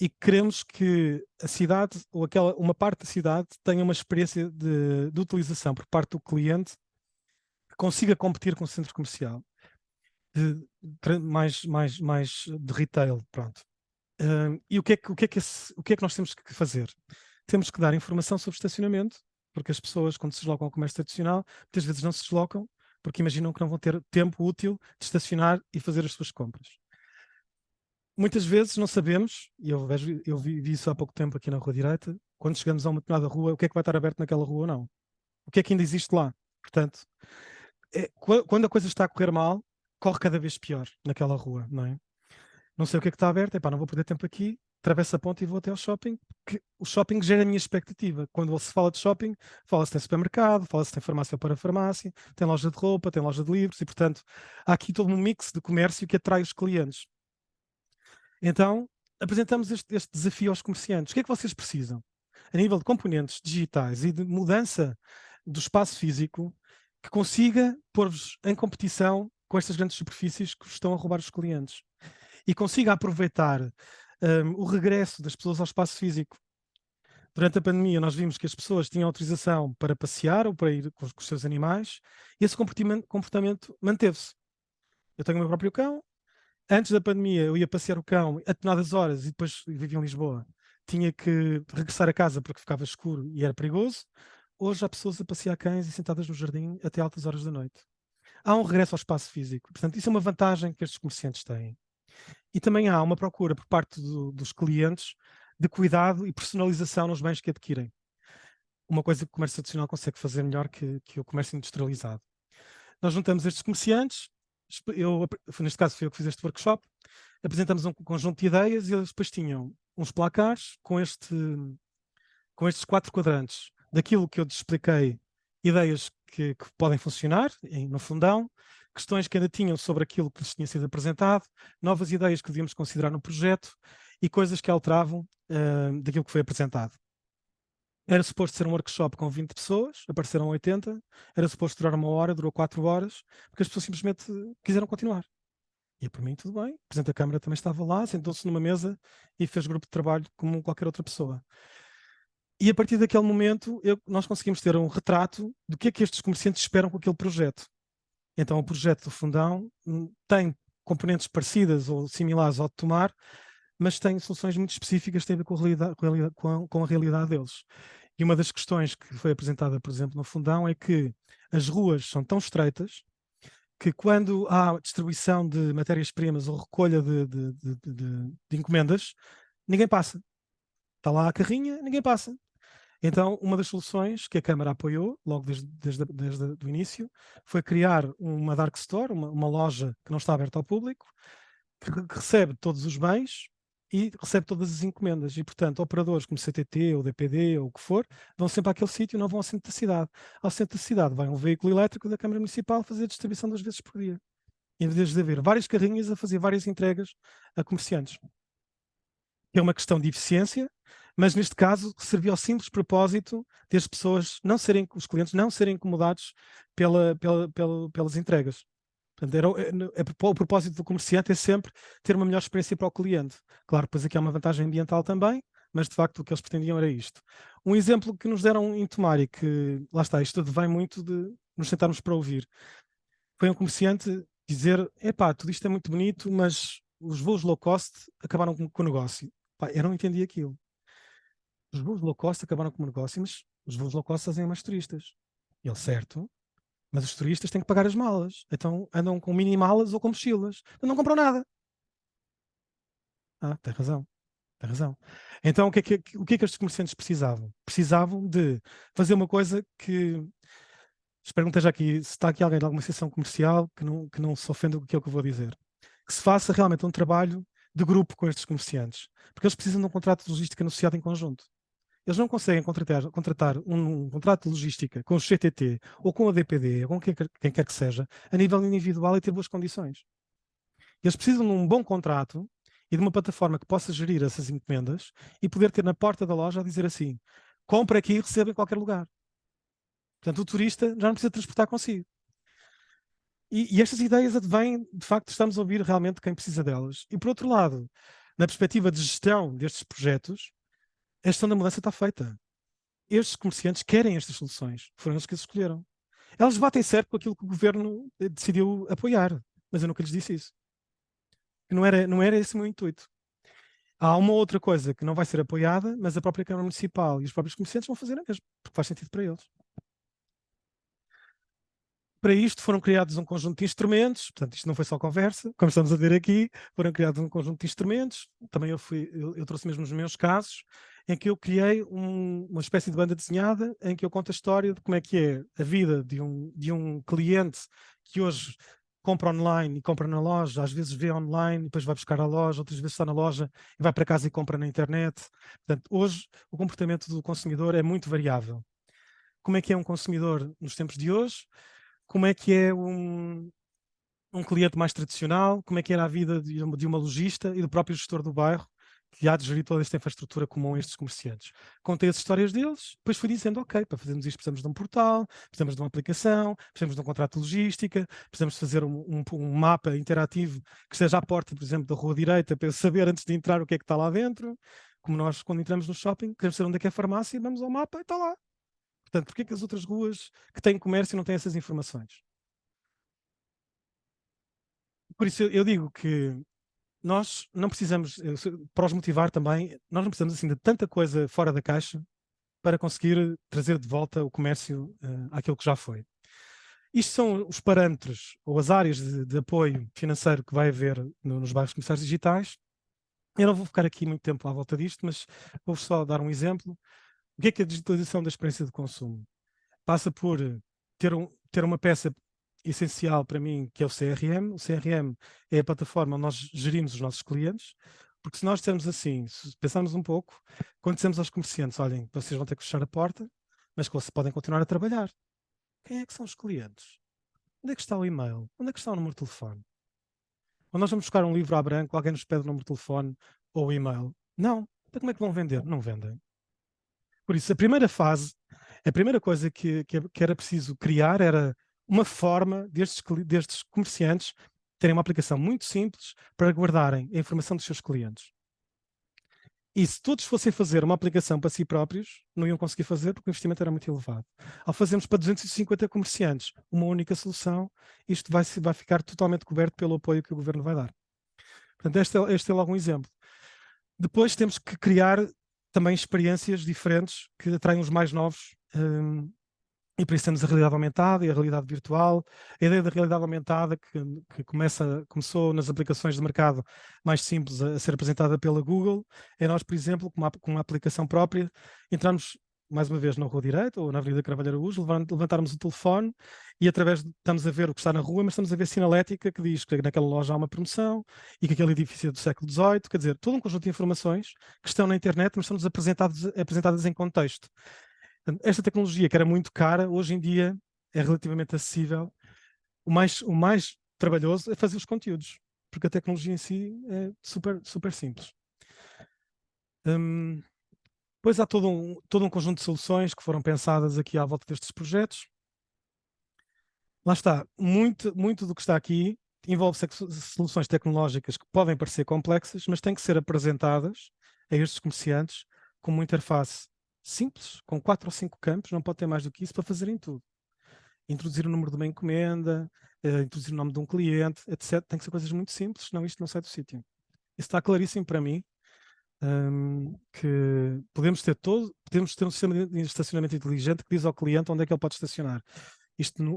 e queremos que a cidade ou uma parte da cidade tenha uma experiência de utilização por parte do cliente que consiga competir com o centro comercial mais de retail, pronto. E o que é que nós temos que fazer? Temos que dar informação sobre estacionamento, porque as pessoas, quando se deslocam ao comércio tradicional, muitas vezes não se deslocam porque imaginam que não vão ter tempo útil de estacionar e fazer as suas compras. Muitas vezes não sabemos, e eu vi isso há pouco tempo aqui na Rua Direita, quando chegamos a uma determinada rua, o que é que vai estar aberto naquela rua ou não. O que é que ainda existe lá. Portanto, quando a coisa está a correr mal, corre cada vez pior naquela rua, não é? Não sei o que é que está aberto, não vou perder tempo aqui, atravesso a ponte e vou até ao shopping, que o shopping gera a minha expectativa. Quando se fala de shopping, fala-se tem supermercado, fala-se tem farmácia para farmácia, tem loja de roupa, tem loja de livros e, portanto, há aqui todo um mix de comércio que atrai os clientes. Então, apresentamos este desafio aos comerciantes. O que é que vocês precisam? A nível de componentes digitais e de mudança do espaço físico que consiga pôr-vos em competição com estas grandes superfícies que vos estão a roubar os clientes e consiga aproveitar o regresso das pessoas ao espaço físico. Durante a pandemia, nós vimos que as pessoas tinham autorização para passear ou para ir com os seus animais e esse comportamento manteve-se. Eu tenho o meu próprio cão. Antes da pandemia, eu ia passear o cão a determinadas horas e depois vivia em Lisboa. Tinha que regressar a casa porque ficava escuro e era perigoso. Hoje há pessoas a passear cães e sentadas no jardim até altas horas da noite. Há um regresso ao espaço físico. Portanto, isso é uma vantagem que estes comerciantes têm. E também há uma procura por parte dos clientes de cuidado e personalização nos bens que adquirem. Uma coisa que o comércio tradicional consegue fazer melhor que o comércio industrializado. Nós juntamos estes comerciantes, neste caso fui eu que fiz este workshop, apresentamos um conjunto de ideias e eles depois tinham uns placares com estes 4 quadrantes daquilo que eu te expliquei, ideias que podem funcionar no fundão, questões que ainda tinham sobre aquilo que lhes tinha sido apresentado, novas ideias que devíamos considerar no projeto e coisas que alteravam daquilo que foi apresentado. Era suposto ser um workshop com 20 pessoas, apareceram 80, era suposto durar 1 hora, durou 4 horas, porque as pessoas simplesmente quiseram continuar. E para mim tudo bem, o Presidente da Câmara também estava lá, sentou-se numa mesa e fez grupo de trabalho como qualquer outra pessoa. E a partir daquele momento nós conseguimos ter um retrato do que é que estes comerciantes esperam com aquele projeto. Então o projeto do Fundão tem componentes parecidas ou similares ao de Tomar, mas tem soluções muito específicas que têm a ver com a realidade deles. E uma das questões que foi apresentada, por exemplo, no Fundão é que as ruas são tão estreitas que quando há distribuição de matérias-primas ou recolha de encomendas, ninguém passa. Está lá a carrinha, ninguém passa. Então, uma das soluções que a Câmara apoiou, logo desde o início, foi criar uma dark store, uma loja que não está aberta ao público, que recebe todos os bens e recebe todas as encomendas. E, portanto, operadores como CTT ou DPD ou o que for, vão sempre àquele sítio e não vão ao centro da cidade. Ao centro da cidade vai um veículo elétrico da Câmara Municipal fazer a distribuição 2 vezes por dia. Em vez de haver várias carrinhas a fazer várias entregas a comerciantes. É uma questão de eficiência, mas neste caso serviu ao simples propósito de as pessoas não serem, os clientes não serem incomodados pelas entregas. Portanto, o propósito do comerciante é sempre ter uma melhor experiência para o cliente. Claro, depois aqui há uma vantagem ambiental também, mas de facto o que eles pretendiam era isto. Um exemplo que nos deram em Tomar e que, lá está, isto vem muito de nos sentarmos para ouvir. Foi um comerciante dizer, epá, tudo isto é muito bonito, mas os voos low cost acabaram com o negócio. Pá, eu não entendi aquilo. Os voos low cost acabaram com o negócio, mas os voos low cost fazem mais turistas. Ele, certo, mas os turistas têm que pagar as malas. Então andam com mini malas ou com mochilas. Então não compram nada. Ah, tem razão. Tem razão. Então o que é que estes comerciantes precisavam? Precisavam de fazer uma coisa que... Espero que não esteja aqui, se está aqui alguém de alguma associação comercial que não se ofenda com aquilo que eu vou dizer. Que se faça realmente um trabalho de grupo com estes comerciantes. Porque eles precisam de um contrato de logística negociado em conjunto. Eles não conseguem contratar um contrato de logística com o CTT ou com a DPD ou com quem quer que seja a nível individual e ter boas condições. Eles precisam de um bom contrato e de uma plataforma que possa gerir essas encomendas e poder ter na porta da loja a dizer assim: compre aqui e receba em qualquer lugar. Portanto, o turista já não precisa transportar consigo. E estas ideias advêm, de facto, estamos a ouvir realmente quem precisa delas. E por outro lado, na perspectiva de gestão destes projetos, a gestão da mudança está feita. Estes comerciantes querem estas soluções, foram eles que as escolheram. Elas batem certo com aquilo que o governo decidiu apoiar, mas eu nunca lhes disse isso. Não era esse o meu intuito. Há uma outra coisa que não vai ser apoiada, mas a própria Câmara Municipal e os próprios comerciantes vão fazer a mesma, porque faz sentido para eles. Para isto foram criados um conjunto de instrumentos, portanto isto não foi só conversa, como estamos a ver aqui, foram criados um conjunto de instrumentos, também eu trouxe mesmo os meus casos, em que eu criei uma espécie de banda desenhada, em que eu conto a história de como é que é a vida de um cliente que hoje compra online e compra na loja, às vezes vê online e depois vai buscar à loja, outras vezes está na loja e vai para casa e compra na internet. Portanto, hoje o comportamento do consumidor é muito variável. Como é que é um consumidor nos tempos de hoje? Como é que é um cliente mais tradicional, como é que era a vida de uma lojista e do próprio gestor do bairro, que há de gerir toda esta infraestrutura comum a estes comerciantes. Contei as histórias deles, depois fui dizendo, ok, para fazermos isto precisamos de um portal, precisamos de uma aplicação, precisamos de um contrato de logística, precisamos de fazer um mapa interativo que esteja à porta, por exemplo, da rua direita, para eu saber antes de entrar o que é que está lá dentro. Como nós, quando entramos no shopping, queremos saber onde é que é a farmácia, vamos ao mapa e está lá. Portanto, porquê que as outras ruas que têm comércio não têm essas informações? Por isso eu digo que nós não precisamos, para os motivar também, nós não precisamos assim de tanta coisa fora da caixa para conseguir trazer de volta o comércio àquilo que já foi. Isto são os parâmetros ou as áreas de apoio financeiro que vai haver nos bairros comerciais digitais. Eu não vou ficar aqui muito tempo à volta disto, mas vou só dar um exemplo. O que é a digitalização da experiência de consumo? Passa por ter uma peça essencial para mim, que é o CRM. O CRM é a plataforma onde nós gerimos os nossos clientes, porque se nós dissermos assim, se pensarmos um pouco, quando dizemos aos comerciantes, olhem, vocês vão ter que fechar a porta, mas que vocês podem continuar a trabalhar. Quem é que são os clientes? Onde é que está o e-mail? Onde é que está o número de telefone? Quando nós vamos buscar um livro à branco, alguém nos pede o número de telefone ou o e-mail? Não. Então como é que vão vender? Não vendem. Por isso, a primeira fase, a primeira coisa que era preciso criar era uma forma destes comerciantes terem uma aplicação muito simples para guardarem a informação dos seus clientes. E se todos fossem fazer uma aplicação para si próprios, não iam conseguir fazer porque o investimento era muito elevado. Ao fazermos para 250 comerciantes uma única solução, isto vai ficar totalmente coberto pelo apoio que o governo vai dar. Portanto, este é logo um exemplo. Depois temos que criar também experiências diferentes que atraem os mais novos, e por isso temos a realidade aumentada e a realidade virtual. A ideia da realidade aumentada que começou nas aplicações de mercado mais simples a ser apresentada pela Google, é nós, por exemplo, com uma aplicação própria, entrarmos mais uma vez na rua direita ou na Avenida Carvalho Araújo, levantarmos o telefone e estamos a ver o que está na rua, mas estamos a ver sinalética que diz que naquela loja há uma promoção e que aquele edifício é do século XVIII, quer dizer, todo um conjunto de informações que estão na internet, mas estão apresentadas em contexto. Esta tecnologia, que era muito cara, hoje em dia é relativamente acessível. O mais trabalhoso é fazer os conteúdos, porque a tecnologia em si é super, super simples. Depois há todo um conjunto de soluções que foram pensadas aqui à volta destes projetos. Lá está, muito do que está aqui envolve soluções tecnológicas que podem parecer complexas, mas têm que ser apresentadas a estes comerciantes com uma interface simples, com 4 ou 5 campos, não pode ter mais do que isso para fazerem tudo. Introduzir o número de uma encomenda, introduzir o nome de um cliente, etc. Tem que ser coisas muito simples, senão isto não sai do sítio. Isso está claríssimo para mim, que podemos ter um sistema de estacionamento inteligente que diz ao cliente onde é que ele pode estacionar.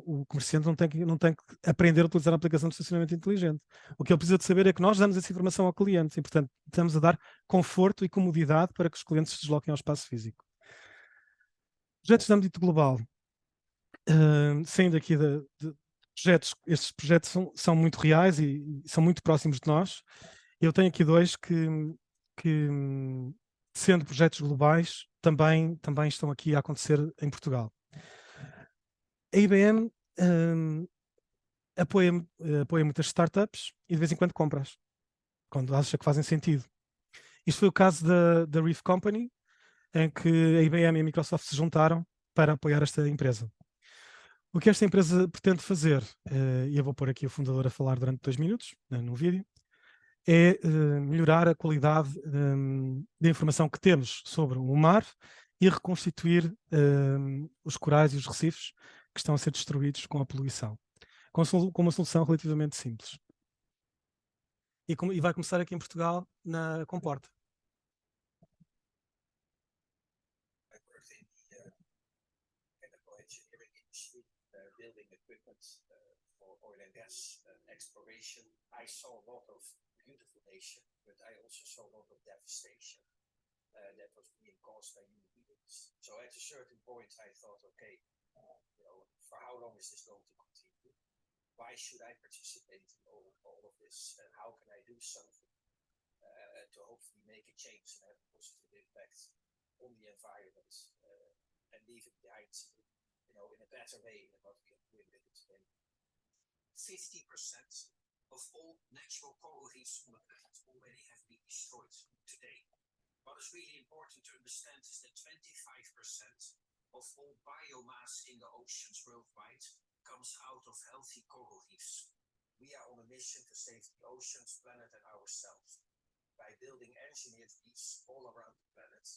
O comerciante não tem que aprender a utilizar a aplicação de estacionamento inteligente. O que ele precisa de saber é que nós damos essa informação ao cliente e, portanto, estamos a dar conforto e comodidade para que os clientes se desloquem ao espaço físico. Projetos de âmbito global. Saindo aqui de projetos, estes projetos são muito reais e são muito próximos de nós. Eu tenho aqui dois que sendo projetos globais, também estão aqui a acontecer em Portugal. A IBM apoia muitas startups e de vez em quando compras, quando acha que fazem sentido. Isto foi o caso da Reef Company, em que a IBM e a Microsoft se juntaram para apoiar esta empresa. O que esta empresa pretende fazer, e eu vou pôr aqui o fundador a falar durante 2 minutos, no vídeo, é melhorar a qualidade da informação que temos sobre o mar e reconstituir os corais e os recifes que estão a ser destruídos com a poluição, com uma solução relativamente simples. E vai começar aqui em Portugal, na Comporta. Building equipment for oil and gas exploration. I saw a lot of beautification, but I also saw a lot of devastation that was being caused by human beings. So at a certain point, I thought, okay, for how long is this going to continue? Why should I participate in all of this? And how can I do something to hopefully make a change and have a positive impact on the environment and leave it behind in a better way than what we are doing with it today. 50% of all natural coral reefs on the planet already have been destroyed today. What is really important to understand is that 25% of all biomass in the oceans worldwide comes out of healthy coral reefs. We are on a mission to save the oceans, planet, and ourselves by building engineered reefs all around the planet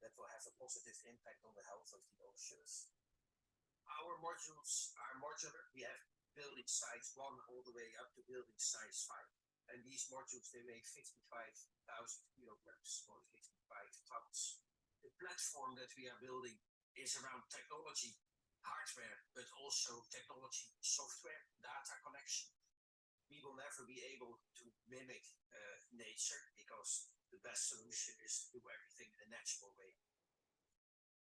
that will have a positive impact on the health of the oceans. Our modules are modular. We have building size 1 all the way up to building size 5. And these modules, they weigh 55,000 kilograms or 55 tons. The platform that we are building is around technology, hardware, but also technology, software, data connection. We will never be able to mimic nature because the best solution is to do everything in a natural way.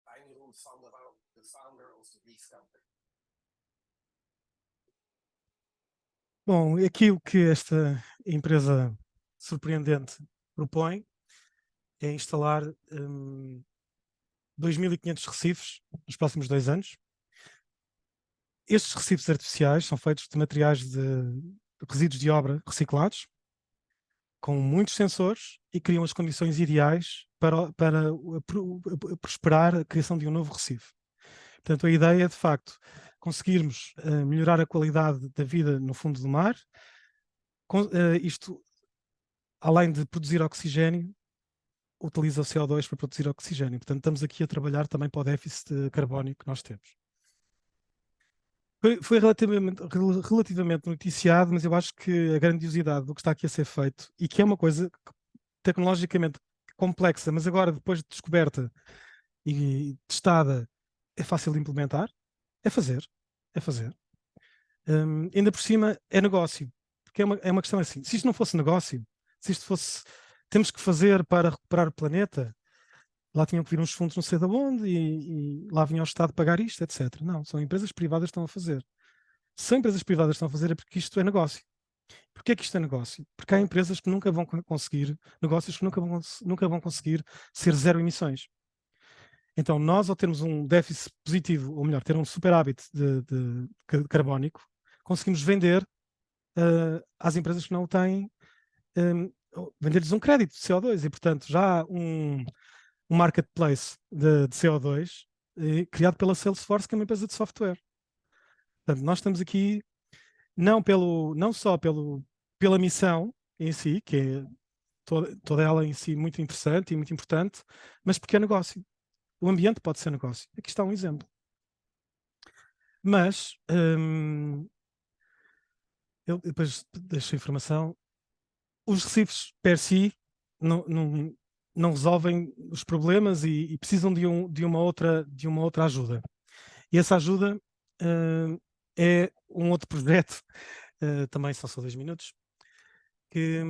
I'm Jeroen van der Wouw, the founder of the Reef Company. Bom, aqui o que esta empresa surpreendente propõe é instalar 2.500 recifes nos próximos 2 anos. Estes recifes artificiais são feitos de materiais de resíduos de obra reciclados, com muitos sensores, e criam as condições ideais para prosperar a criação de um novo recife. Portanto, a ideia é, de facto, conseguirmos melhorar a qualidade da vida no fundo do mar. Isto, além de produzir oxigênio, utiliza o CO2 para produzir oxigênio. Portanto, estamos aqui a trabalhar também para o déficit carbónico que nós temos. Foi relativamente noticiado, mas eu acho que a grandiosidade do que está aqui a ser feito, e que é uma coisa tecnologicamente complexa, mas agora, depois de descoberta e testada, é fácil de implementar, é fazer. Ainda por cima, é negócio. Porque é uma questão assim, se isto não fosse negócio, se isto fosse, temos que fazer para recuperar o planeta, lá tinham que vir uns fundos não sei de onde e lá vinha o Estado pagar isto, etc. Não, são empresas privadas que estão a fazer. Se empresas privadas estão a fazer é porque isto é negócio. Porquê é que isto é negócio? Porque há empresas que nunca vão conseguir, negócios que nunca vão conseguir ser zero emissões. Então, nós, ao termos um déficit positivo, ou melhor, ter um superávit de carbónico, conseguimos vender às empresas que não o têm, vender-lhes um crédito de CO2 e, portanto, já há um marketplace de CO2 criado pela Salesforce, que é uma empresa de software. Portanto, nós estamos aqui não só pela missão em si, que é toda ela em si muito interessante e muito importante, mas porque é negócio. O ambiente pode ser negócio. Aqui está um exemplo. Mas, eu depois deixo a informação, os recifes per si não resolvem os problemas e precisam de uma outra ajuda. E essa ajuda é um outro projeto, também são só 2 minutos, que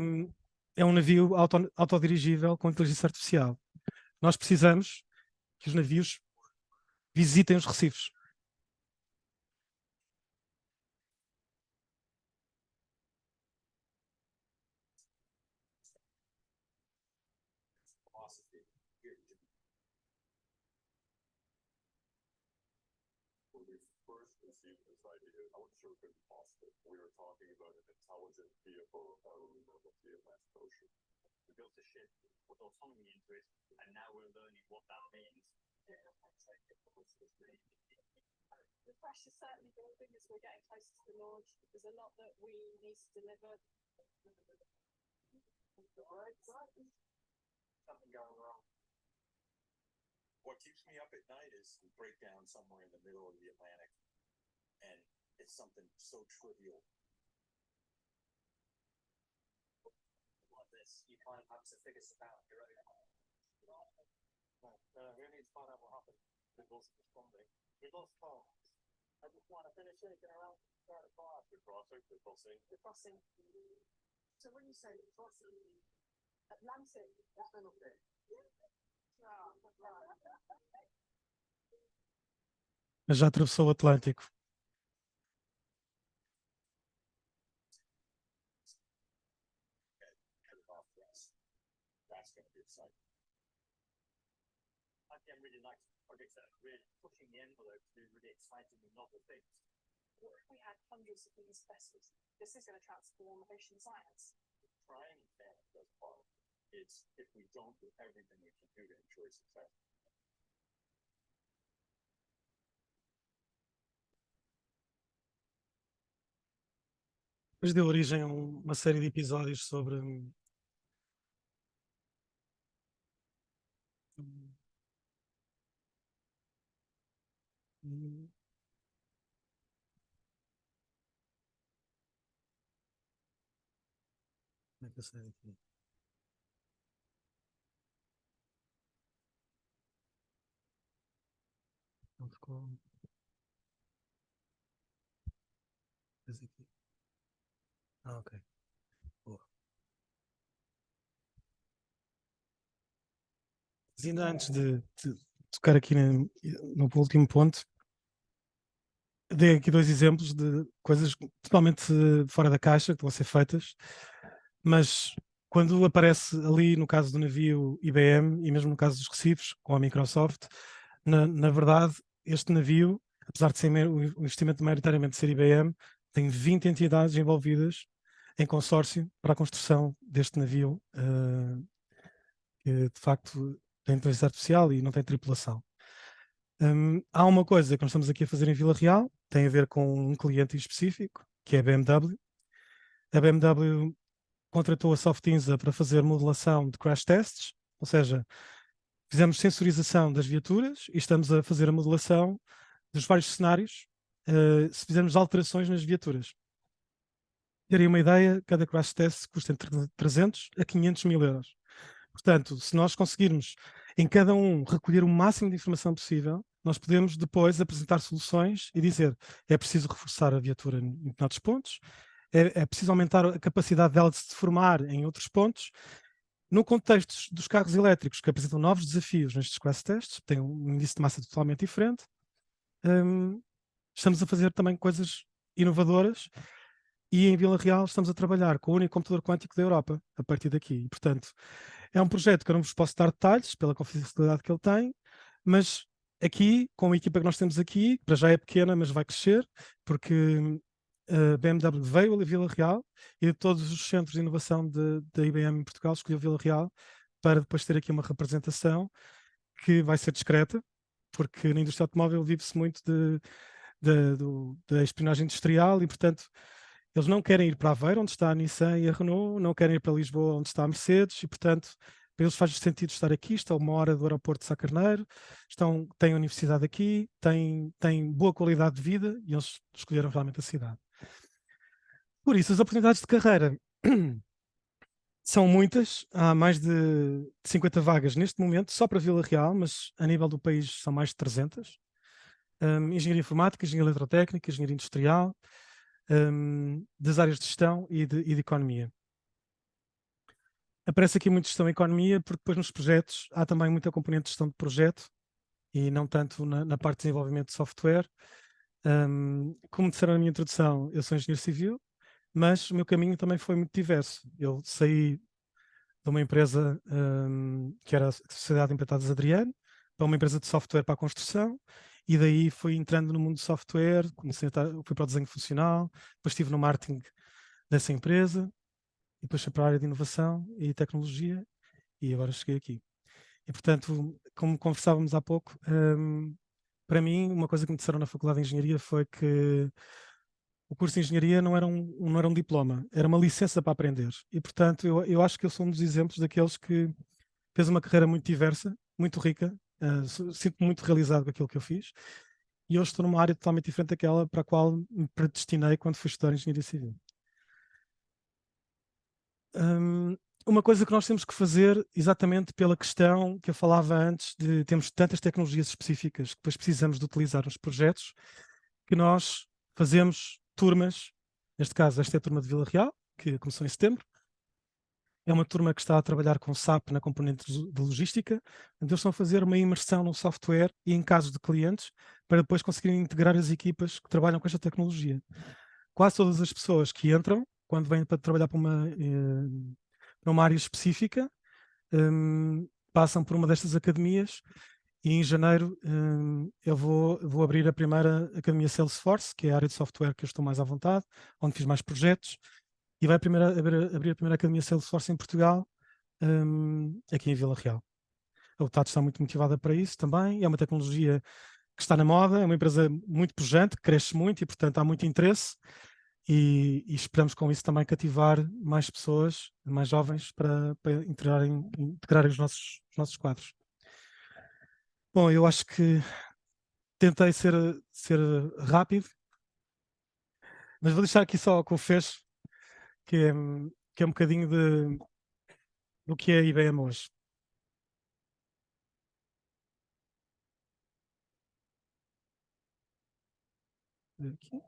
é um navio autodirigível com inteligência artificial. Nós precisamos que os navios visitem os recifes. When we first conceived this idea, I wasn't sure it could be possible. We were talking about an intelligent vehicle moving over the Atlantic Ocean. We built a ship with autonomy into it, and now we're learning what that means. The pressure's certainly building as we're getting closer to the launch. There's a lot that we need to deliver. Something going wrong. What keeps me up at night is we break down somewhere in the middle of the Atlantic, and it's something so trivial. Like this, you kind of have to figure stuff out on your own. We need to find out what happened. It wasn't responding. We lost Paul. I just want to finish shaking around. Start a fire. The crossing. The crossing. So when you say crossing, Atlantic, That little bit. Mas já atravessou o Atlântico. That's going to be exciting. I really like projects that are really pushing the envelope to do really exciting and novel things. what if we had hundreds of these vessels? This is going to transform ocean science. Trying that does part. It's if we don't do everything we can do to ensure success. Depois deu origem a uma série de episódios sobre como é que eu sei aqui? Não ficou. Esse aqui. Ah, ok. Boa. Mas ainda antes de tocar aqui no último ponto, dei aqui 2 exemplos de coisas totalmente fora da caixa que estão a ser feitas, mas quando aparece ali no caso do navio IBM e mesmo no caso dos recifes com a Microsoft, na verdade este navio, apesar de ser o investimento maioritariamente ser IBM, tem 20 entidades envolvidas em consórcio para a construção deste navio, que de facto tem inteligência artificial e não tem tripulação. Há uma coisa que nós estamos aqui a fazer em Vila Real, tem a ver com um cliente específico, que é a BMW. A BMW contratou a Softinza para fazer modelação de crash tests, ou seja, fizemos sensorização das viaturas e estamos a fazer a modelação dos vários cenários, se fizermos alterações nas viaturas. Terem uma ideia, cada crash test custa entre 300 a 500 mil euros. Portanto, se nós conseguirmos em cada um recolher o máximo de informação possível, nós podemos depois apresentar soluções e dizer é preciso reforçar a viatura em determinados pontos, é preciso aumentar a capacidade dela de se deformar em outros pontos. No contexto dos carros elétricos, que apresentam novos desafios nestes crash tests, têm um índice de massa totalmente diferente, estamos a fazer também coisas inovadoras e em Vila Real estamos a trabalhar com o único computador quântico da Europa, a partir daqui. E, portanto, é um projeto que eu não vos posso dar detalhes pela confidencialidade que ele tem, mas aqui, com a equipa que nós temos aqui, para já é pequena, mas vai crescer, porque a BMW veio a Vila Real e de todos os centros de inovação da IBM em Portugal escolheu Vila Real para depois ter aqui uma representação que vai ser discreta, porque na indústria automóvel vive-se muito da espionagem industrial e, portanto, eles não querem ir para Aveiro, onde está a Nissan e a Renault, não querem ir para Lisboa, onde está a Mercedes, e, portanto, para eles faz sentido estar aqui, está a 1 hora do aeroporto de Sá Carneiro, têm a universidade aqui, têm boa qualidade de vida e eles escolheram realmente a cidade. Por isso, as oportunidades de carreira são muitas, há mais de 50 vagas neste momento, só para Vila Real, mas a nível do país são mais de 300. Engenharia informática, engenharia eletrotécnica, engenharia industrial, das áreas de gestão e de economia. Aparece aqui muito gestão e economia, porque depois nos projetos há também muita componente de gestão de projeto e não tanto na parte de desenvolvimento de software. Como disseram na minha introdução, eu sou engenheiro civil, mas o meu caminho também foi muito diverso. Eu saí de uma empresa que era a Sociedade de Empreitados Adriano, para uma empresa de software para a construção, e daí fui entrando no mundo de software, fui para o desenho funcional, depois estive no marketing dessa empresa, e depois fui para a área de inovação e tecnologia, e agora cheguei aqui. E, portanto, como conversávamos há pouco, para mim, uma coisa que me disseram na Faculdade de Engenharia foi que o curso de Engenharia não era um diploma, era uma licença para aprender. E, portanto, eu acho que eu sou um dos exemplos daqueles que fez uma carreira muito diversa, muito rica, sinto-me muito realizado com aquilo que eu fiz, e hoje estou numa área totalmente diferente daquela para a qual me predestinei quando fui estudar Engenharia Civil. Uma coisa que nós temos que fazer, exatamente pela questão que eu falava antes, de termos tantas tecnologias específicas que depois precisamos de utilizar nos projetos, que nós fazemos turmas, neste caso esta é a turma de Vila Real, que começou em setembro, é uma turma que está a trabalhar com SAP na componente de logística, onde eles estão a fazer uma imersão no software e em casos de clientes, para depois conseguirem integrar as equipas que trabalham com esta tecnologia. Quase todas as pessoas que entram, quando vêm para trabalhar para uma área específica, passam por uma destas academias E em janeiro eu vou abrir a primeira Academia Salesforce, que é a área de software que eu estou mais à vontade, onde fiz mais projetos, e vai abrir a primeira Academia Salesforce em Portugal, aqui em Vila Real. A UTAD está muito motivada para isso também, é uma tecnologia que está na moda, é uma empresa muito pujante, que cresce muito e, portanto, há muito interesse, e esperamos com isso também cativar mais pessoas, mais jovens, para integrarem os nossos quadros. Bom, eu acho que tentei ser rápido, mas vou deixar aqui só com o fecho, que é um bocadinho do que é a IBM hoje. Aqui.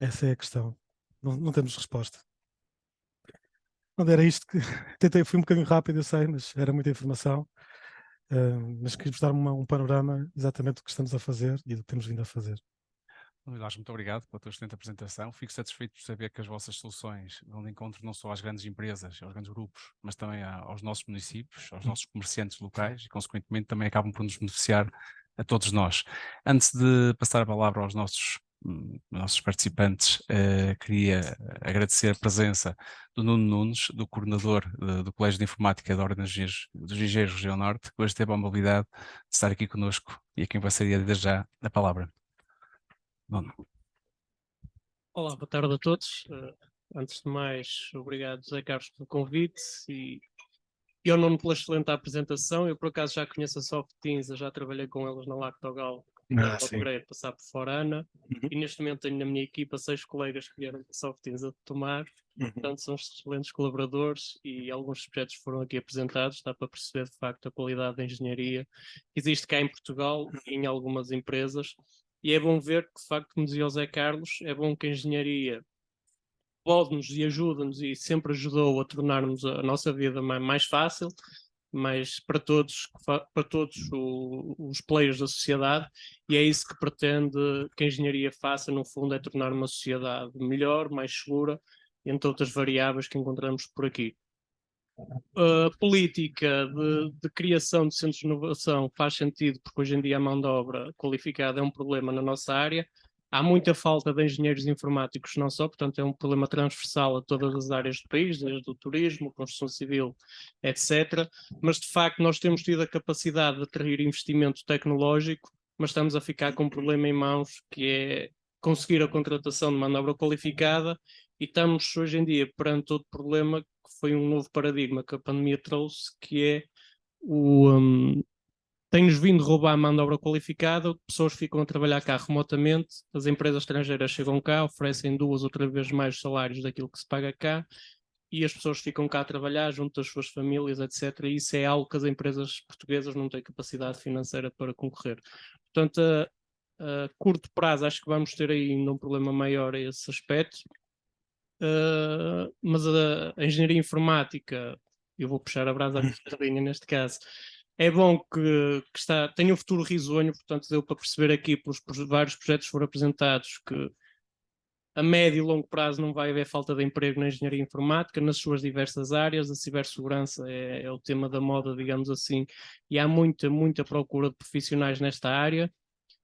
Essa é a questão. Não temos resposta. Não era isto que fui um bocadinho rápido, eu sei, mas era muita informação. Mas queria-vos dar um panorama exatamente do que estamos a fazer e do que temos vindo a fazer. Luís, muito obrigado pela tua excelente apresentação. Fico satisfeito por saber que as vossas soluções vão de encontro não só às grandes empresas, aos grandes grupos, mas também aos nossos municípios, aos nossos comerciantes locais e, consequentemente, também acabam por nos beneficiar a todos nós. Antes de passar a palavra aos nossos participantes, queria agradecer a presença do Nuno Nunes, do coordenador do Colégio de Informática da Ordem dos Engenheiros Região Norte, que hoje teve a amabilidade de estar aqui connosco e a quem passaria desde já a palavra. Nuno. Olá, boa tarde a todos. Antes de mais, obrigado, José Carlos, pelo convite e ao Nuno pela excelente apresentação. Eu, por acaso, já conheço a Softeens, eu já trabalhei com elas na Lactogal, upgrade, passar por Forana, e neste momento tenho na minha equipa 6 colegas que vieram da Softeens a tomar, portanto são excelentes colaboradores e alguns projetos foram aqui apresentados, dá para perceber de facto a qualidade da engenharia que existe cá em Portugal e em algumas empresas. E é bom ver que, de facto, como dizia o Zé Carlos, é bom que a engenharia pode-nos e ajuda-nos e sempre ajudou a tornarmos a nossa vida mais fácil, mas para todos os players da sociedade, e é isso que pretende que a engenharia faça, no fundo, é tornar uma sociedade melhor, mais segura, entre outras variáveis que encontramos por aqui. A política de criação de centros de inovação faz sentido, porque hoje em dia a mão de obra qualificada é um problema na nossa área. Há muita falta de engenheiros informáticos, não só, portanto é um problema transversal a todas as áreas do país, desde o turismo, construção civil, etc. Mas de facto nós temos tido a capacidade de atrair investimento tecnológico, mas estamos a ficar com um problema em mãos, que é conseguir a contratação de mão de obra qualificada, e estamos hoje em dia perante outro problema, que foi um novo paradigma que a pandemia trouxe, que é tem-nos vindo roubar a mão de obra qualificada, pessoas ficam a trabalhar cá remotamente, as empresas estrangeiras chegam cá, oferecem 2 ou 3 vezes mais salários daquilo que se paga cá, e as pessoas ficam cá a trabalhar junto às suas famílias, etc. E isso é algo que as empresas portuguesas não têm capacidade financeira para concorrer. Portanto, a curto prazo acho que vamos ter aí ainda um problema maior a esse aspecto. Mas a engenharia informática, eu vou puxar a brasa à sardinha neste caso, é bom que tem um futuro risonho, portanto deu para perceber aqui pelos vários projetos que foram apresentados que a médio e longo prazo não vai haver falta de emprego na engenharia informática, nas suas diversas áreas. A cibersegurança é o tema da moda, digamos assim, e há muita procura de profissionais nesta área.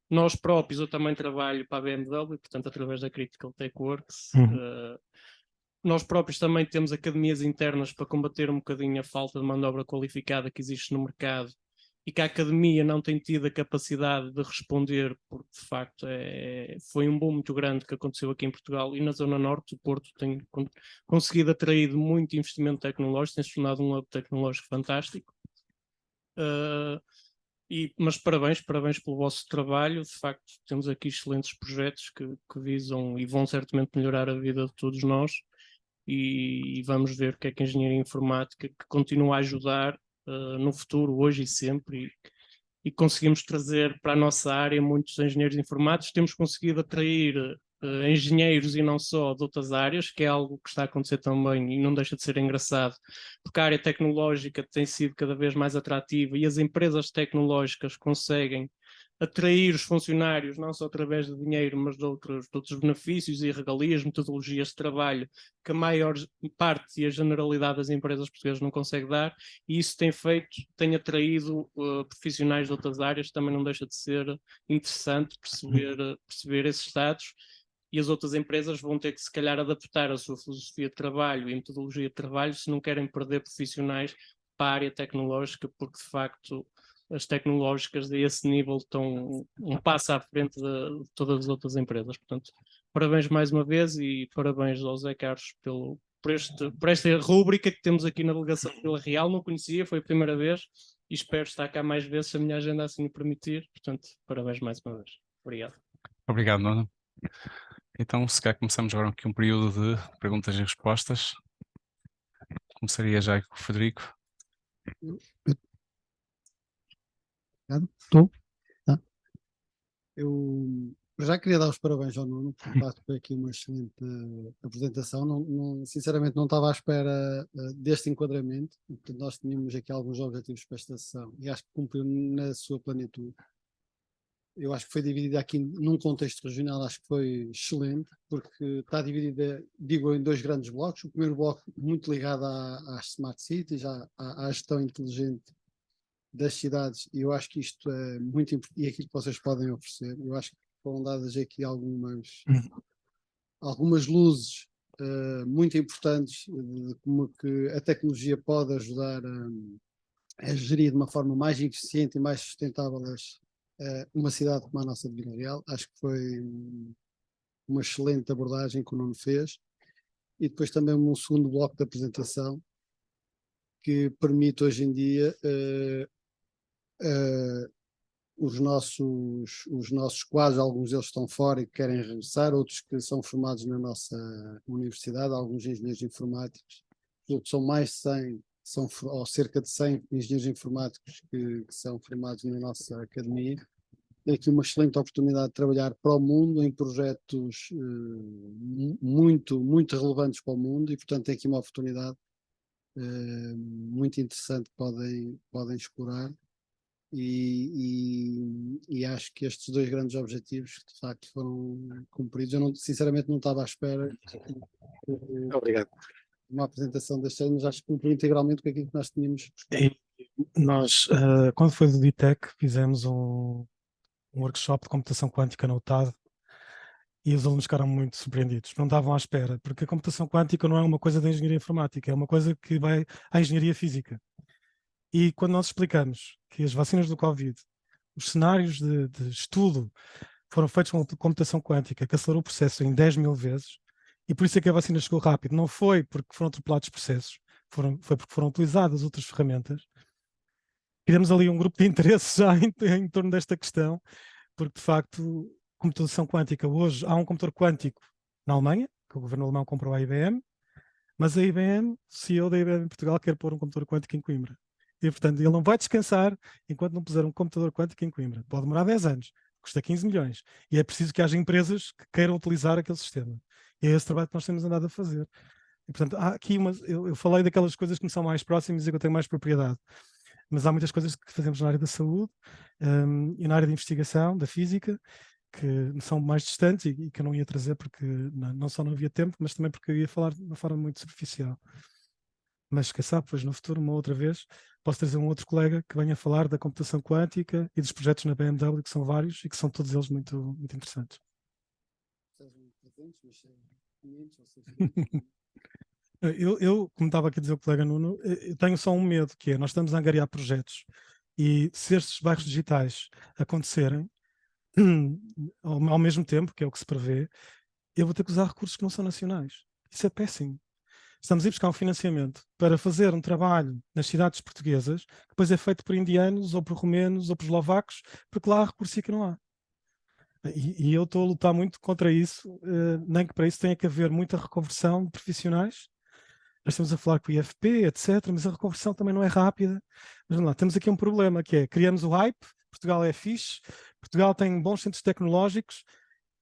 Nós próprios, eu também trabalho para a BMW, portanto, através da Critical Tech Works. Nós próprios também temos academias internas para combater um bocadinho a falta de mão de obra qualificada que existe no mercado e que a academia não tem tido a capacidade de responder, porque de facto foi um boom muito grande que aconteceu aqui em Portugal e na Zona Norte. O Porto tem conseguido atrair muito investimento tecnológico, tem se tornado um hub tecnológico fantástico. Mas parabéns pelo vosso trabalho. De facto, temos aqui excelentes projetos que visam e vão certamente melhorar a vida de todos nós, e vamos ver o que é que a engenharia informática que continua a ajudar no futuro, hoje e sempre, e conseguimos trazer para a nossa área muitos engenheiros informáticos. Temos conseguido atrair engenheiros e não só de outras áreas, que é algo que está a acontecer também e não deixa de ser engraçado, porque a área tecnológica tem sido cada vez mais atrativa e as empresas tecnológicas conseguem atrair os funcionários não só através de dinheiro, mas de outros benefícios e regalias, metodologias de trabalho que a maior parte e a generalidade das empresas portuguesas não consegue dar, e isso tem atraído profissionais de outras áreas. Também não deixa de ser interessante perceber esses dados, e as outras empresas vão ter que se calhar adaptar a sua filosofia de trabalho e metodologia de trabalho se não querem perder profissionais para a área tecnológica, porque de facto as tecnológicas a esse nível estão um passo à frente de todas as outras empresas. Portanto, parabéns mais uma vez e parabéns ao Zé Carlos por esta rúbrica que temos aqui na delegação de Vila Real. Não conhecia, foi a primeira vez e espero estar cá mais vezes se a minha agenda assim o permitir. Portanto, parabéns mais uma vez. Obrigado. Obrigado, Nuno. Então, se calhar começamos agora aqui um período de perguntas e respostas. Começaria já com o Frederico. Estou? Tá. Eu já queria dar os parabéns ao Nuno, por facto foi aqui uma excelente apresentação. Sinceramente não estava à espera deste enquadramento. Portanto, nós tínhamos aqui alguns objetivos para esta sessão e acho que cumpriu na sua plenitude. Eu acho que foi dividida aqui num contexto regional, acho que foi excelente, porque está dividida, digo, em dois grandes blocos. O primeiro bloco muito ligado às smart cities, à gestão inteligente das cidades, e eu acho que isto é muito importante, e aquilo que vocês podem oferecer. Eu acho que foram dadas aqui algumas luzes muito importantes de como que a tecnologia pode ajudar a gerir de uma forma mais eficiente e mais sustentável uma cidade como a nossa de Vila Real. Acho que foi uma excelente abordagem que o Nuno fez. E depois também um segundo bloco de apresentação que permite hoje em dia os nossos quadros, alguns deles estão fora e querem regressar, outros que são formados na nossa universidade, alguns engenheiros informáticos, são mais de 100, ou cerca de 100 engenheiros informáticos que são formados na nossa academia. Tem aqui uma excelente oportunidade de trabalhar para o mundo em projetos muito relevantes para o mundo, e portanto tem aqui uma oportunidade muito interessante que podem explorar. E acho que estes dois grandes objetivos de facto foram cumpridos. Eu sinceramente não estava à espera. Obrigado. Uma apresentação das cenas, acho que cumpriu integralmente com aquilo que nós tínhamos. Nós, quando foi do DITEC, fizemos um workshop de computação quântica na UTAD e os alunos ficaram muito surpreendidos, não estavam à espera, porque a computação quântica não é uma coisa da engenharia informática, é uma coisa que vai à engenharia física. E quando nós explicamos que as vacinas do Covid, os cenários de estudo foram feitos com computação quântica, que acelerou o processo em 10.000 vezes, e por isso é que a vacina chegou rápido, não foi porque foram atropelados processos, foi porque foram utilizadas outras ferramentas. Tivemos ali um grupo de interesse já em torno desta questão, porque de facto, computação quântica, hoje há um computador quântico na Alemanha, que o governo alemão comprou à IBM, mas a IBM, o CEO da IBM em Portugal, quer pôr um computador quântico em Coimbra. E, portanto, ele não vai descansar enquanto não puser um computador quântico em Coimbra. Pode demorar 10 anos, custa 15 milhões. E é preciso que haja empresas que queiram utilizar aquele sistema. E é esse trabalho que nós temos andado a fazer. E, portanto, há aqui eu falei daquelas coisas que me são mais próximas e que eu tenho mais propriedade. Mas há muitas coisas que fazemos na área da saúde e na área da investigação, da física, que são mais distantes e que eu não ia trazer porque não só não havia tempo, mas também porque eu ia falar de uma forma muito superficial. Mas quem sabe, depois no futuro, uma outra vez, posso trazer um outro colega que venha falar da computação quântica e dos projetos na BMW, que são vários e que são todos eles muito, muito interessantes. Sejam 300, mas 500 ou 600. Como estava aqui a dizer o colega Nuno, eu tenho só um medo, que é, nós estamos a angariar projetos e se estes bairros digitais acontecerem ao mesmo tempo, que é o que se prevê, eu vou ter que usar recursos que não são nacionais. Isso é péssimo. Estamos a ir buscar um financiamento para fazer um trabalho nas cidades portuguesas, que depois é feito por indianos, ou por romenos, ou por eslovacos, porque lá há recurso e aqui não há. E eu estou a lutar muito contra isso, nem que para isso tenha que haver muita reconversão de profissionais. Nós estamos a falar com o IFP, etc., mas a reconversão também não é rápida. Mas vamos lá, temos aqui um problema, que é, criamos o hype, Portugal é fixe, Portugal tem bons centros tecnológicos,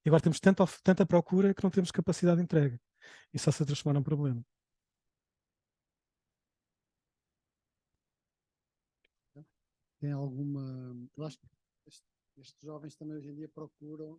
e agora temos tanta procura que não temos capacidade de entrega. Isso está-se a transformar num problema. Tem alguma. Eu acho que estes jovens também hoje em dia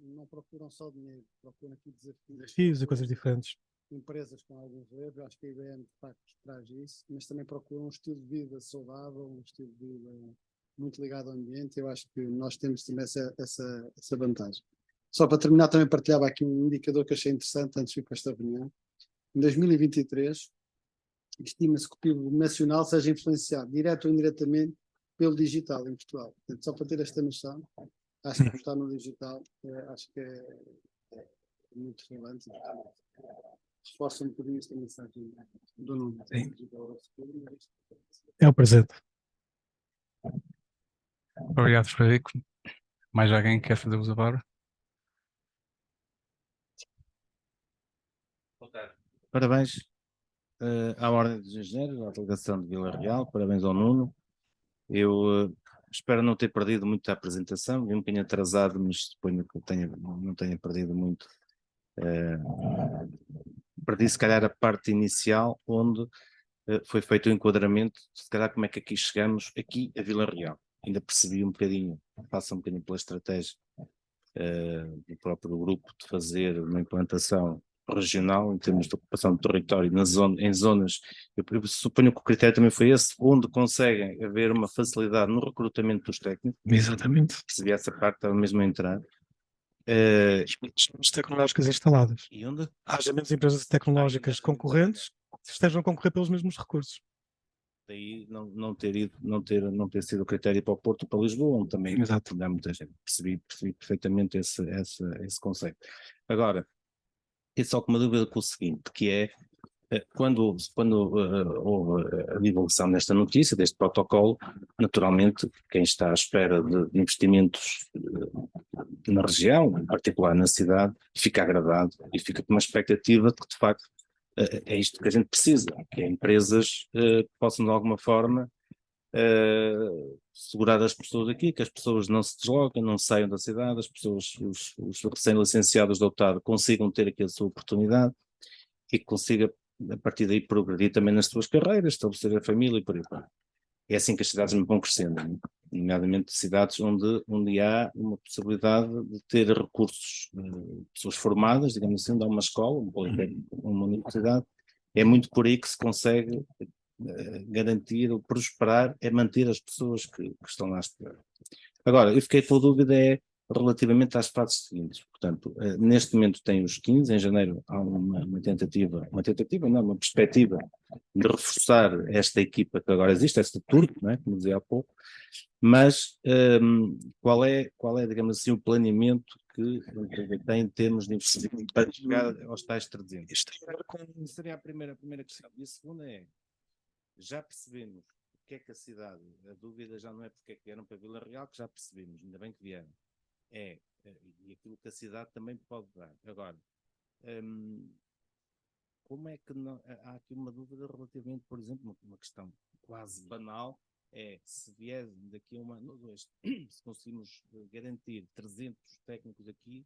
não procuram só dinheiro, procuram aqui Desafios e coisas diferentes. Empresas com alguns erros, eu acho que a IBM de facto traz isso, mas também procuram um estilo de vida saudável, um estilo de vida muito ligado ao ambiente. Eu acho que nós temos também essa vantagem. Só para terminar, também partilhava aqui um indicador que achei interessante antes de ir para esta reunião. Em 2023, estima-se que o PIB nacional seja influenciado, direto ou indiretamente, pelo digital em Portugal. Portanto, só para ter esta noção, acho que apostar no digital acho que é muito relevante. Reforça um bocadinho esta mensagem do Nuno. É o presente. Obrigado, Frederico. Mais alguém quer fazer uso da palavra? Parabéns à Ordem dos Engenheiros, à delegação de Vila Real, parabéns ao Nuno. Eu espero não ter perdido muito a apresentação, vim um bocadinho atrasado, mas suponho que não tenha perdido muito. Perdi se calhar a parte inicial, onde foi feito o enquadramento, se calhar como é que aqui chegamos, aqui a Vila Real. Ainda percebi um bocadinho, passa um bocadinho pela estratégia do próprio grupo de fazer uma implantação regional em termos de ocupação de território em zonas, eu suponho que o critério também foi esse, onde conseguem haver uma facilidade no recrutamento dos técnicos. Exatamente. Percebi essa parte, estava mesmo a entrar. As tecnológicas instaladas. E onde? Haja menos empresas tecnológicas concorrentes que estejam a concorrer pelos mesmos recursos. Daí não ter sido o critério para o Porto, para Lisboa, onde também Exato. há muita gente. Percebi perfeitamente esse conceito. Agora, é só com uma dúvida com o seguinte, que é, quando houve a divulgação desta notícia, deste protocolo, naturalmente, quem está à espera de investimentos na região, em particular na cidade, fica agradado e fica com uma expectativa de que, de facto, é isto que a gente precisa, que é empresas que possam, de alguma forma, segurar as pessoas aqui, que as pessoas não se desloquem, não saiam da cidade, as pessoas, os recém-licenciados do doutorado consigam ter aqui a sua oportunidade e que consiga, a partir daí, progredir também nas suas carreiras, estabelecer a família e por aí vai. É assim que as cidades vão crescendo, nomeadamente cidades onde há uma possibilidade de ter recursos, pessoas formadas, digamos assim, de uma escola, uma universidade. É muito por aí que se consegue garantir ou prosperar, é manter as pessoas que estão lá a estudar. Agora, eu fiquei com a dúvida relativamente às fases seguintes. Portanto, neste momento tem os 15, em janeiro há uma perspectiva de reforçar esta equipa que agora existe, esta turno, não é? Como dizia há pouco, mas qual é, digamos assim, o planeamento que tem em termos de investimento para chegar aos tais 300? Isto seria a primeira questão. E a segunda é, já percebemos o que é que a cidade, a dúvida já não é porque é que vieram para Vila Real, que já percebemos, ainda bem que vieram, e aquilo que a cidade também pode dar. Agora, como é que há aqui uma dúvida relativamente, por exemplo, uma questão quase banal, se vier daqui a um ano ou dois, se conseguimos garantir 300 técnicos aqui,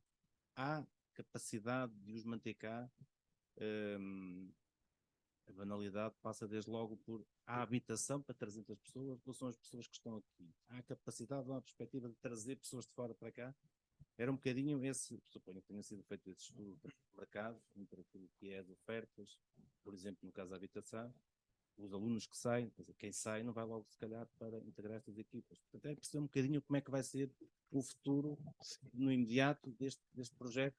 há capacidade de os manter cá. A banalidade passa desde logo por a habitação para 300 pessoas, ou são as pessoas que estão aqui? Há capacidade, há a perspectiva de trazer pessoas de fora para cá? Era um bocadinho esse, suponho que tenha sido feito esse estudo de mercado, entre aquilo que é as ofertas, por exemplo, no caso da habitação, os alunos que saem, quer dizer, quem sai não vai logo se calhar para integrar estas equipas. Portanto, é perceber um bocadinho como é que vai ser o futuro no imediato deste projeto.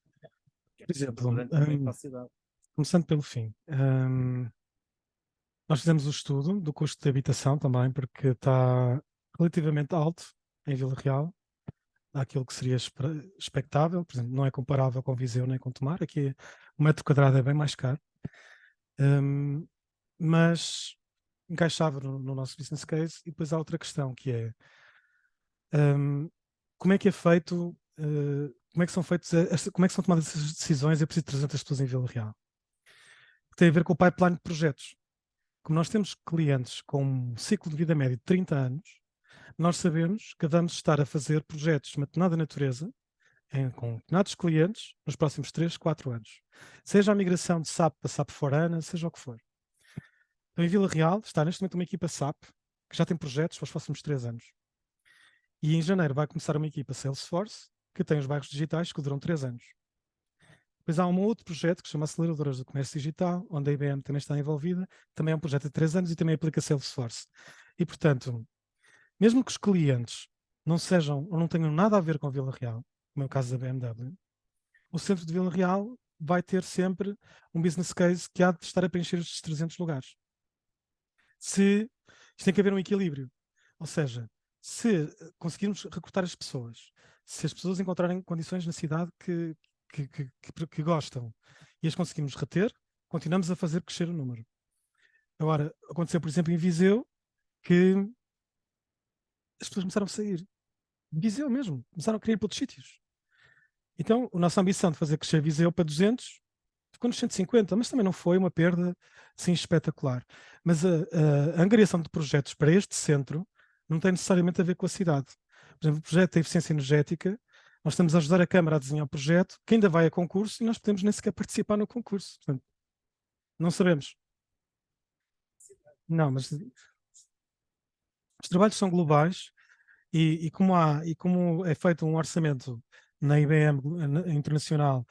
Por exemplo, Também para a cidade. começando pelo fim, nós fizemos o estudo do custo de habitação também, porque está relativamente alto em Vila Real, àquilo que seria expectável. Por exemplo, não é comparável com Viseu nem com Tomar, aqui o metro quadrado é bem mais caro. Mas encaixava no nosso business case. E depois há outra questão que é como é que é feito, como é que são feitos, como é que são tomadas essas decisões? Eu preciso de 300 pessoas em Vila Real. Tem a ver com o pipeline de projetos. Como nós temos clientes com um ciclo de vida médio de 30 anos, nós sabemos que vamos estar a fazer projetos de uma determinada natureza com determinados clientes nos próximos 3, 4 anos. Seja a migração de SAP para SAP Forana, seja o que for. Então, em Vila Real está neste momento uma equipa SAP que já tem projetos para os próximos 3 anos. E em janeiro vai começar uma equipa Salesforce que tem os bairros digitais que duram 3 anos. Depois há um outro projeto que se chama Aceleradoras do Comércio Digital, onde a IBM também está envolvida. Também é um projeto de 3 anos e também aplica Salesforce. E, portanto, mesmo que os clientes não sejam ou não tenham nada a ver com Vila Real, como é o caso da BMW, o centro de Vila Real vai ter sempre um business case que há de estar a preencher estes 300 lugares. Isto tem que haver um equilíbrio. Ou seja, se conseguirmos recrutar as pessoas, se as pessoas encontrarem condições na cidade que gostam e as conseguimos reter, continuamos a fazer crescer o número. Agora, aconteceu, por exemplo, em Viseu, que as pessoas começaram a sair. Viseu mesmo, começaram a querer ir para outros sítios. Então, a nossa ambição de fazer crescer Viseu para 200 ficou nos 150, mas também não foi uma perda assim espetacular. Mas a angariação de projetos para este centro não tem necessariamente a ver com a cidade. Por exemplo, o projeto da eficiência energética, nós estamos a ajudar a Câmara a desenhar o projeto, que ainda vai a concurso e nós podemos nem sequer participar no concurso. Portanto, não sabemos. Não, mas os trabalhos são globais e como é feito um orçamento na IBM internacional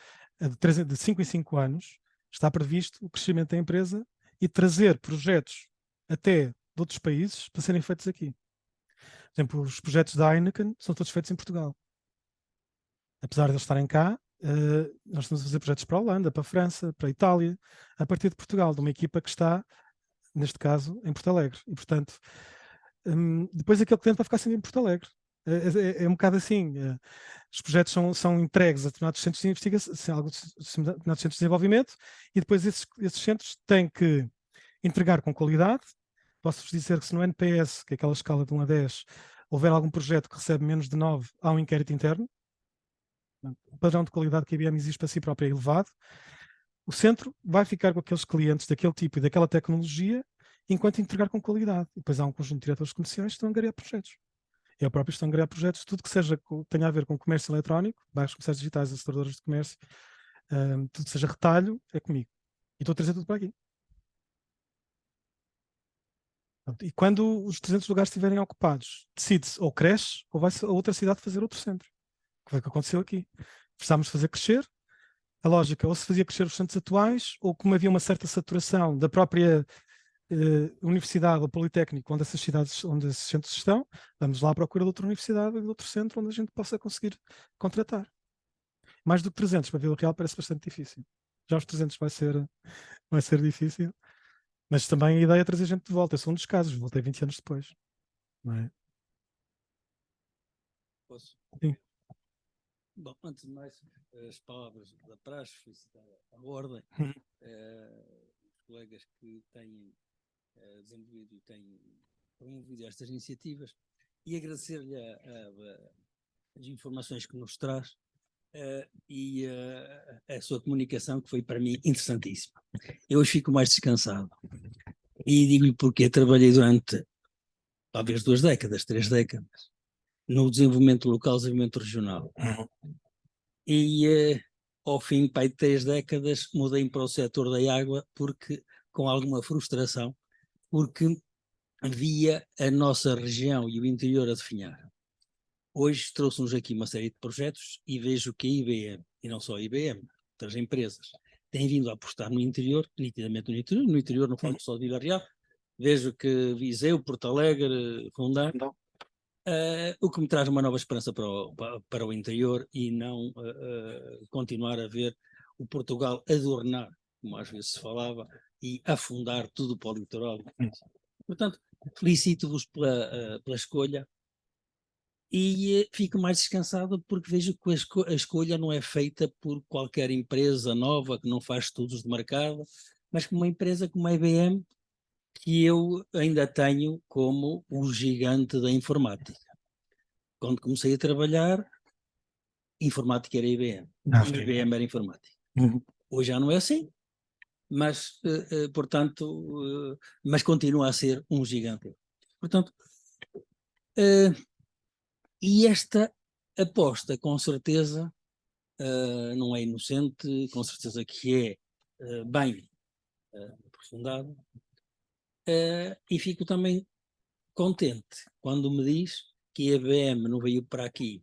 de 5 em 5 anos, está previsto o crescimento da empresa e trazer projetos até de outros países para serem feitos aqui. Por exemplo, os projetos da Heineken são todos feitos em Portugal. Apesar de eles estarem cá, nós estamos a fazer projetos para a Holanda, para a França, para a Itália, a partir de Portugal, de uma equipa que está, neste caso, em Porto Alegre. E, portanto, depois aquele cliente vai ficar sempre em Porto Alegre. É um bocado assim. Os projetos são entregues a determinados centros de investigação, determinados centros de desenvolvimento, e depois esses centros têm que entregar com qualidade. Posso-vos dizer que se no NPS, que é aquela escala de 1 a 10, houver algum projeto que recebe menos de 9, há um inquérito interno. O padrão de qualidade que a IBM exige para si própria é elevado. O centro vai ficar com aqueles clientes daquele tipo e daquela tecnologia enquanto entregar com qualidade. E depois há um conjunto de diretores comerciais que estão a angariar projetos. Eu próprio estou a angariar projetos, tudo que tenha a ver com comércio eletrónico, bairros comerciais digitais, aceleradoras de comércio, tudo que seja retalho, é comigo. E estou a trazer tudo para aqui. E quando os 300 lugares estiverem ocupados, decide-se ou cresce ou vai-se a outra cidade fazer outro centro. Que foi o que aconteceu aqui. Precisámos fazer crescer. A lógica, ou se fazia crescer os centros atuais, ou como havia uma certa saturação da própria universidade ou politécnico onde esses centros estão, vamos lá à procura de outra universidade ou de outro centro onde a gente possa conseguir contratar. Mais do que 300 para Vila Real parece bastante difícil. Já os 300 vai ser difícil, mas também a ideia é trazer gente de volta. Eu sou um dos casos, voltei 20 anos depois. Não é? Posso? Sim. Bom, antes de mais, as palavras da praxe, felicitar a ordem, os colegas que têm desenvolvido e têm promovido estas iniciativas e agradecer-lhe as informações que nos traz e a sua comunicação, que foi para mim interessantíssima. Eu hoje fico mais descansado e digo-lhe porque trabalhei durante talvez 2 décadas, 3 décadas no desenvolvimento local, desenvolvimento regional. E ao fim de 3 décadas mudei para o setor da água porque com alguma frustração, porque via a nossa região e o interior a definhar. Hoje trouxe-nos aqui uma série de projetos e vejo que a IBM, e não só a IBM, outras empresas, têm vindo a apostar no interior, nitidamente no interior não falo só de Vila Real, vejo que Viseu, Porto Alegre, Fundão, o que me traz uma nova esperança para o interior e não continuar a ver o Portugal adornar, como às vezes se falava, e afundar tudo para o litoral. Portanto, felicito-vos pela escolha e fico mais descansado porque vejo que a escolha não é feita por qualquer empresa nova que não faz estudos de mercado, mas como uma empresa como a IBM, que eu ainda tenho como o gigante da informática. Quando comecei a trabalhar, informática era IBM, IBM era informática. Hoje já não é assim, mas, portanto, mas continua a ser um gigante. Portanto, e esta aposta, com certeza, não é inocente, com certeza que é bem aprofundada, e fico também contente quando me diz que a IBM não veio para aqui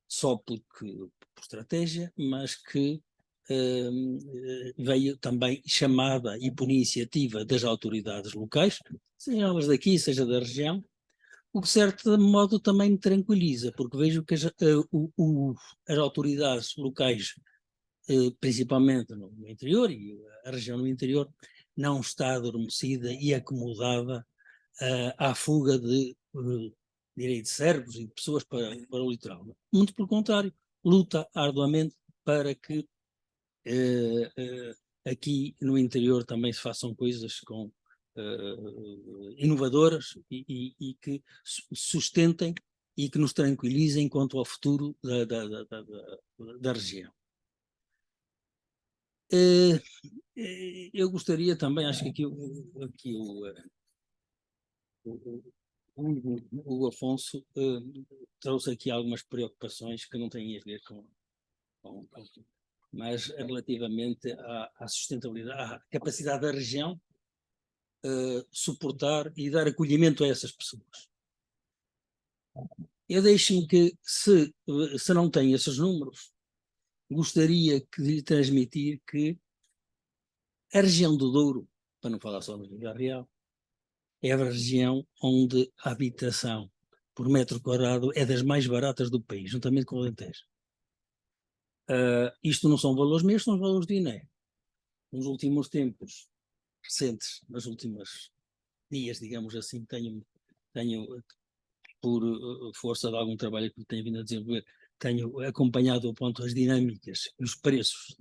só por estratégia, mas que veio também chamada e por iniciativa das autoridades locais, seja elas daqui, seja da região, o que de certo modo também me tranquiliza, porque vejo que as autoridades locais, principalmente no interior, e a região no interior, não está adormecida e acomodada à fuga de servos e de pessoas para o litoral. Muito pelo contrário, luta arduamente para que aqui no interior também se façam coisas inovadoras e que sustentem e que nos tranquilizem quanto ao futuro da região. Eu gostaria também, acho que aqui o Afonso trouxe aqui algumas preocupações que não têm a ver com mas relativamente à sustentabilidade, à capacidade da região suportar e dar acolhimento a essas pessoas. Eu deixo-me que, se não tem esses números, gostaria de lhe transmitir que a região do Douro, para não falar só de Vila Real, é a região onde a habitação por metro quadrado é das mais baratas do país, juntamente com o Alentejo. Isto não são valores meus, são valores de INE. Nos últimos tempos recentes, nas últimas dias, digamos assim, tenho por força de algum trabalho que tenho vindo a desenvolver, tenho acompanhado ao ponto as dinâmicas e os preços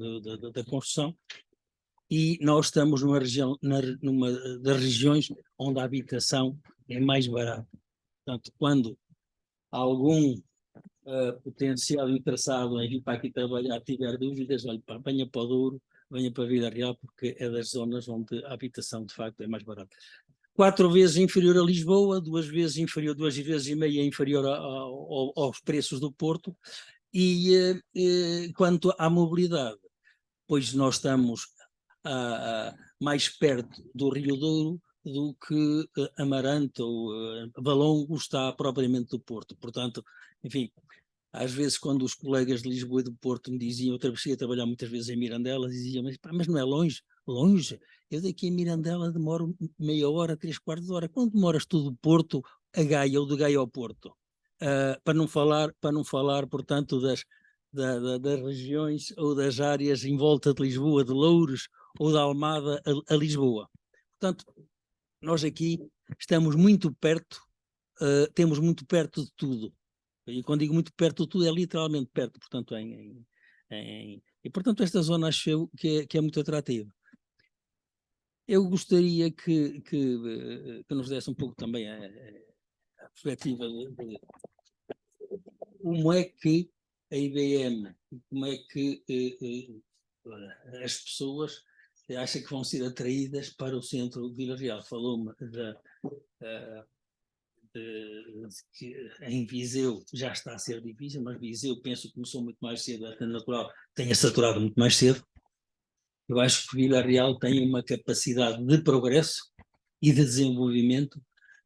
da construção, e nós estamos numa das regiões onde a habitação é mais barata. Portanto, quando algum potencial interessado em vir para aqui trabalhar tiver dúvidas, olha, venha para o Douro, venha para a Vila Real, porque é das zonas onde a habitação de facto é mais barata. 4 vezes inferior a Lisboa, 2 vezes inferior, 2 vezes e meia inferior aos preços do Porto. E quanto à mobilidade, pois nós estamos mais perto do Rio Douro do que Amarante ou Valongo está propriamente do Porto. Portanto, enfim, às vezes quando os colegas de Lisboa e do Porto me diziam, eu cheguei a trabalhar muitas vezes em Mirandela, diziam, mas não é longe? Longe? Eu daqui a Mirandela demoro meia hora, 3/4 de hora. Quando demoras tu do Porto a Gaia ou de Gaia ao Porto? Para não falar, portanto, das regiões ou das áreas em volta de Lisboa, de Loures ou da Almada a Lisboa. Portanto, nós aqui estamos muito perto, temos muito perto de tudo. E quando digo muito perto de tudo, é literalmente perto, portanto, e portanto esta zona acho eu que é muito atrativa. Eu gostaria que nos desse um pouco também a perspectiva de como é que a IBM, como é que as pessoas acham que vão ser atraídas para o centro de Vila Real. Falou-me que em Viseu já está a ser difícil, mas Viseu penso que começou muito mais cedo, a natural tenha saturado muito mais cedo. Eu acho que Vila Real tem uma capacidade de progresso e de desenvolvimento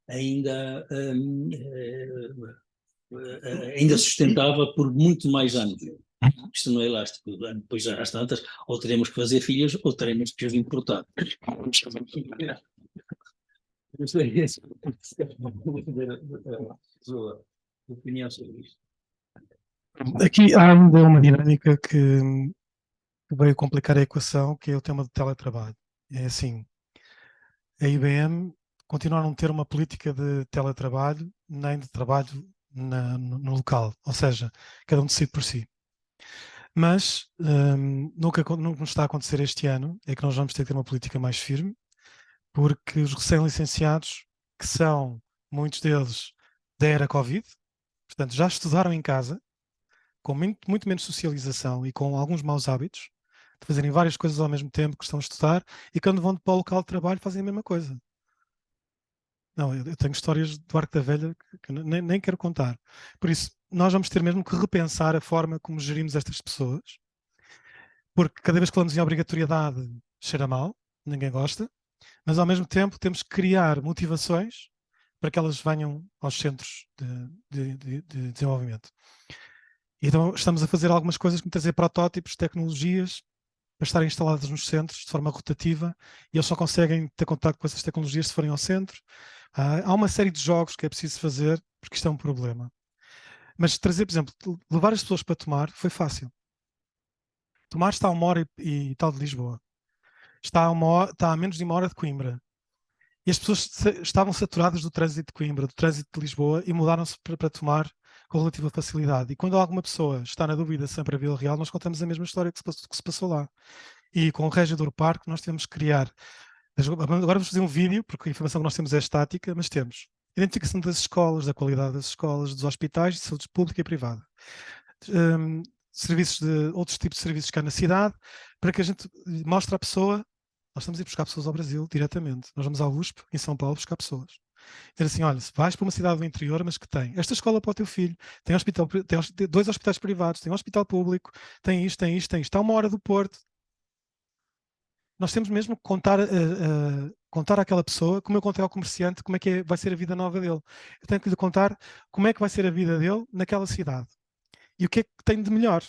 ainda ainda sustentável por muito mais anos. Isto não é elástico. Depois já às tantas, ou teremos que fazer filhos ou teremos que os importar. Sua opinião sobre isto. Aqui há uma dinâmica que veio complicar a equação, que é o tema do teletrabalho. É assim, a IBM continua a não ter uma política de teletrabalho nem de trabalho no local, ou seja, cada um decide por si. Mas nunca nos está a acontecer este ano, é que nós vamos ter que ter uma política mais firme, porque os recém-licenciados, que são muitos deles da era Covid, portanto já estudaram em casa, com muito menos socialização e com alguns maus hábitos, de fazerem várias coisas ao mesmo tempo que estão a estudar, e quando vão para o local de trabalho fazem a mesma coisa. Não, eu tenho histórias do Arco da Velha que nem quero contar. Por isso, nós vamos ter mesmo que repensar a forma como gerimos estas pessoas, porque cada vez que falamos em obrigatoriedade cheira mal, ninguém gosta, mas ao mesmo tempo temos que criar motivações para que elas venham aos centros de desenvolvimento. Então estamos a fazer algumas coisas como trazer protótipos, tecnologias, para estarem instaladas nos centros de forma rotativa, e eles só conseguem ter contato com essas tecnologias se forem ao centro. Há uma série de jogos que é preciso fazer, porque isto é um problema. Mas trazer, por exemplo, levar as pessoas para Tomar foi fácil. Tomar está a 1 hora e tal de Lisboa. Está a menos de 1 hora de Coimbra. E as pessoas estavam saturadas do trânsito de Coimbra, do trânsito de Lisboa, e mudaram-se para Tomar com relativa facilidade. E quando alguma pessoa está na dúvida sempre a Vila Real, nós contamos a mesma história que se passou lá. E com o Régio do Parque nós temos que criar. Agora vamos fazer um vídeo, porque a informação que nós temos é estática, mas temos identificação das escolas, da qualidade das escolas, dos hospitais, de saúde pública e privada. Outros tipos de serviços que há na cidade, para que a gente mostre à pessoa. Nós estamos a ir buscar pessoas ao Brasil diretamente. Nós vamos ao USP, em São Paulo, buscar pessoas. Dizer assim, olha, se vais para uma cidade do interior, mas que tem esta escola para o teu filho, tem 2 hospitais privados, tem um hospital público, tem isto, está a 1 hora do Porto. Nós temos mesmo que contar àquela pessoa, como eu contei ao comerciante, como é que vai ser a vida nova dele. Eu tenho que lhe contar como é que vai ser a vida dele naquela cidade. E o que é que tem de melhor.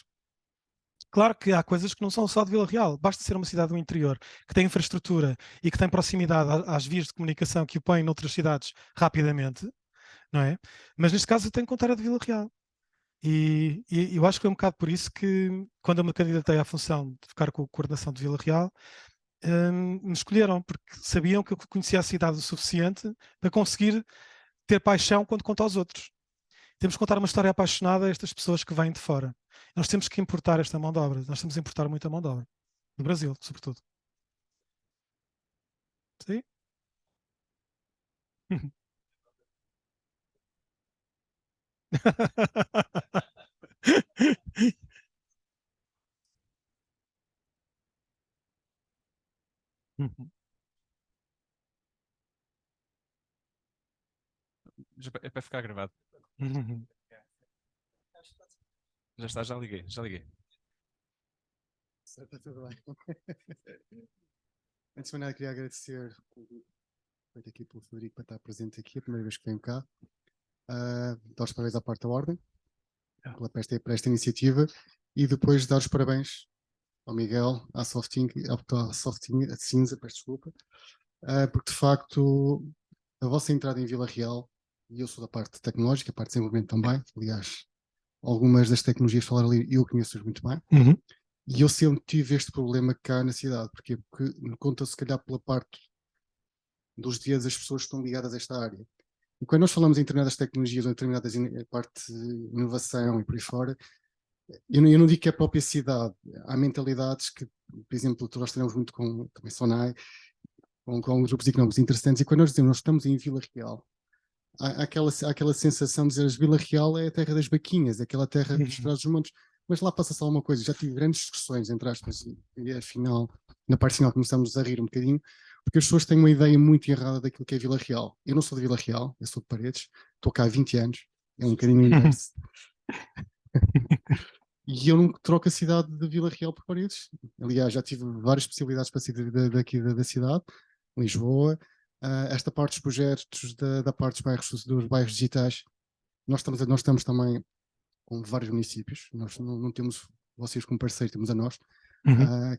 Claro que há coisas que não são só de Vila Real. Basta ser uma cidade do interior, que tem infraestrutura e que tem proximidade às vias de comunicação que o põem noutras cidades rapidamente, não é? Mas neste caso eu tenho que contar a de Vila Real. E eu acho que foi um bocado por isso que, quando eu me candidatei à função de ficar com a coordenação de Vila Real, me escolheram, porque sabiam que eu conhecia a cidade o suficiente para conseguir ter paixão quando conto aos outros. Temos que contar uma história apaixonada a estas pessoas que vêm de fora. Nós temos que importar esta mão de obra. Nós temos que importar muita mão de obra. Do Brasil, sobretudo. Sim? É para ficar gravado. Já está, já liguei. Está tudo bem. Antes de mais nada, queria agradecer o convite feito aqui pelo Frederico para estar presente aqui, a primeira vez que venho cá. Dar os parabéns à parte da Ordem para esta iniciativa, e depois dar os parabéns ao Miguel, à Softing, à Cinza, peço desculpa, porque de facto a vossa entrada em Vila Real, e eu sou da parte tecnológica, a parte de desenvolvimento também, aliás, algumas das tecnologias que falaram ali eu conheço-as muito bem. E eu sempre tive este problema cá na cidade. Porquê? Porque me conta se calhar pela parte dos dias das pessoas que estão ligadas a esta área. E quando nós falamos em determinadas tecnologias ou em determinadas parte de inovação e por aí fora, eu não digo que é a própria cidade. Há mentalidades que, por exemplo, nós temos muito com também Sonai, com grupos económicos interessantes, e quando nós dizemos nós estamos em Vila Real, há aquela sensação de dizer Vila Real é a terra das vaquinhas, é aquela terra dos Trás-os-Montes, mas lá passa-se alguma coisa. Já tive grandes discussões, entre aspas, e afinal, na parte final começamos a rir um bocadinho, porque as pessoas têm uma ideia muito errada daquilo que é Vila Real. Eu não sou de Vila Real, eu sou de Paredes, estou cá há 20 anos, é um bocadinho inverso. E eu não troco a cidade de Vila Real por Paredes. Aliás, já tive várias possibilidades para sair daqui da cidade, Lisboa. Esta parte dos projetos da parte dos bairros digitais nós estamos também com vários municípios, nós não temos vocês como parceiros, temos a nós,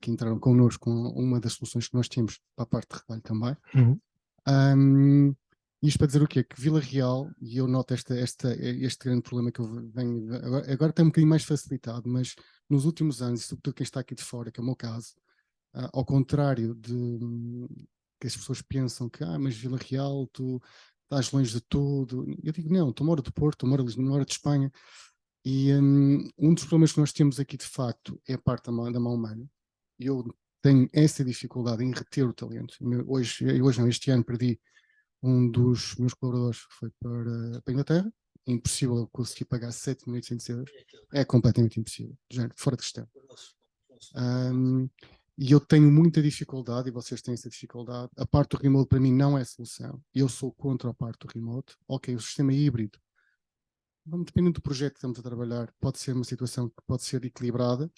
que entraram connosco com uma das soluções que nós temos para a parte de retalho também. Isto para dizer o quê? Que Vila Real, e eu noto este grande problema que eu venho, agora está um bocadinho mais facilitado, mas nos últimos anos, e sobretudo quem está aqui de fora, que é o meu caso, ao contrário de que as pessoas pensam que, mas Vila Real, tu estás longe de tudo. Eu digo, não, estou moro do Porto, estou moro de Lisboa, moro de Espanha, e um dos problemas que nós temos aqui, de facto, é a parte da mão humana. Eu tenho essa dificuldade em reter o talento. Hoje não, este ano perdi um dos meus colaboradores que foi para a Inglaterra. É impossível eu conseguir pagar 7.800 euros. É completamente impossível, fora de questão. E eu tenho muita dificuldade, e vocês têm essa dificuldade. A parte do remote para mim não é solução. Eu sou contra a parte do remote. Ok, o sistema híbrido, dependendo do projeto que estamos a trabalhar, pode ser uma situação que pode ser equilibrada,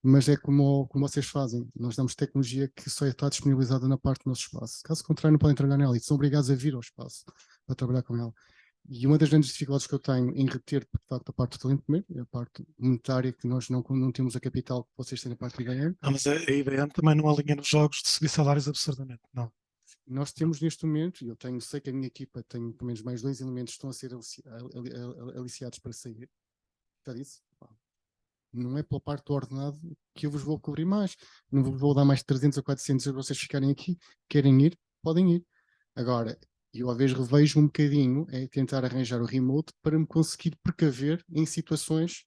mas é como vocês fazem. Nós damos tecnologia que só está disponibilizada na parte do nosso espaço. Caso contrário, não podem trabalhar nela e são obrigados a vir ao espaço para trabalhar com ela. E uma das grandes dificuldades que eu tenho em reter, de facto, a parte do talento primeiro, é a parte monetária, que nós não temos a capital que vocês têm na parte da IBM. Não, mas a IBM também não alinha nos jogos de subir salários absurdamente, não. Nós temos neste momento, e sei que a minha equipa tem pelo menos mais 2 elementos que estão a ser aliciados para sair. Já disse? Não é pela parte do ordenado que eu vos vou cobrir mais. Não vos vou dar mais de 300 ou 400 euros vocês ficarem aqui. Querem ir? Podem ir. Agora, eu às vezes revejo um bocadinho, é tentar arranjar o remote para me conseguir precaver em situações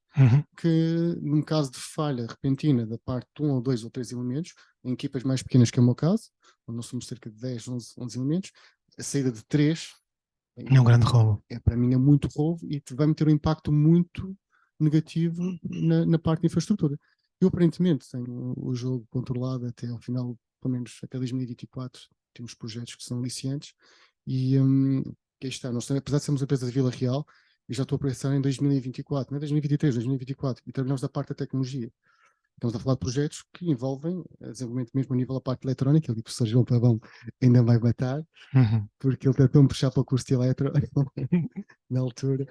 que, num caso de falha repentina da parte de 1 ou 2 ou 3 elementos, em equipas mais pequenas que é o meu caso, onde nós somos cerca de 10, 11 elementos, a saída de 3 é um grande roubo. Para mim é muito roubo e vai-me ter um impacto muito negativo na parte de infraestrutura. Eu aparentemente tenho o jogo controlado até ao final, pelo menos até 2024, temos projetos que são aliciantes e que está, nós, apesar de sermos a empresa de Vila Real, eu já estou a pensar em 2024, não é 2023, 2024, e trabalhamos da parte da tecnologia. Estamos a falar de projetos que envolvem desenvolvimento mesmo a nível da parte eletrónica. Ali o professor João Pavão ainda vai matar, porque ele tentou-me puxar para o curso de eletro na altura.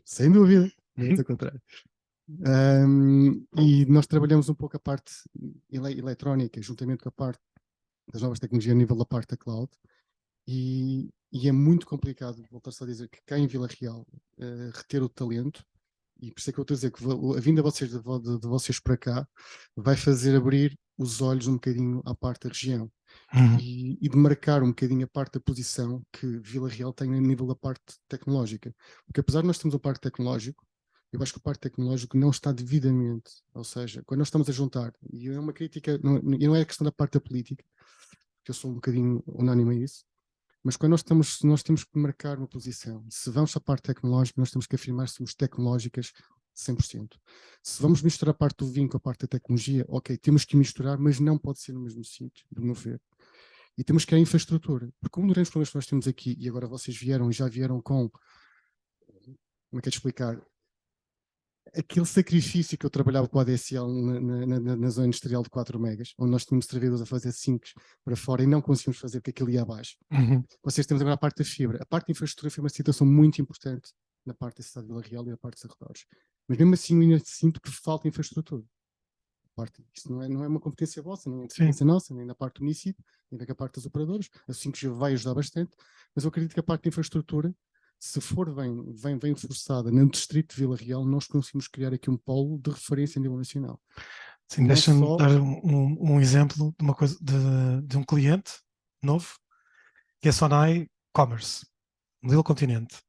Sem dúvida, muito ao contrário. E nós trabalhamos um pouco a parte eletrónica, juntamente com a parte das novas tecnologias a nível da parte da cloud, e é muito complicado, voltar-se a dizer, que cá em Vila Real reter o talento, e por isso é que eu estou a dizer que a vinda de vocês para cá vai fazer abrir os olhos um bocadinho à parte da região e de marcar um bocadinho a parte da posição que Vila Real tem a nível da parte tecnológica. Porque apesar de nós termos a parte tecnológica, eu acho que a parte tecnológica não está devidamente, ou seja, quando nós estamos a juntar, e é uma crítica, não é a questão da parte da política, que eu sou um bocadinho unânime a isso, mas quando nós temos que marcar uma posição. Se vamos à parte tecnológica, nós temos que afirmar que somos tecnológicas 100%. Se vamos misturar a parte do vinho com a parte da tecnologia, ok, temos que misturar, mas não pode ser no mesmo sítio, do meu ver. E temos que criar infraestrutura, porque um dos grandes problemas que nós temos aqui, e agora vocês já vieram com, como é que é de explicar, aquele sacrifício que eu trabalhava com a ADSL na zona industrial de 4 megas, onde nós tínhamos servidores a fazer 5 para fora e não conseguimos fazer porque aquilo ia abaixo. Vocês temos agora a parte da fibra. A parte de infraestrutura foi uma situação muito importante na parte da cidade de Vila Real e na parte dos arredores. Mas mesmo assim eu ainda sinto que falta infraestrutura. Isso não é uma competência vossa, não é uma competência nossa, nem da parte do município, nem da parte dos operadores. A 5G vai ajudar bastante, mas eu acredito que a parte de infraestrutura, se for bem reforçada no distrito de Vila Real, nós conseguimos criar aqui um polo de referência a nível nacional. Sim, deixa-me dar um exemplo de uma coisa de um cliente novo, que é Sonai Commerce, modelo Continente.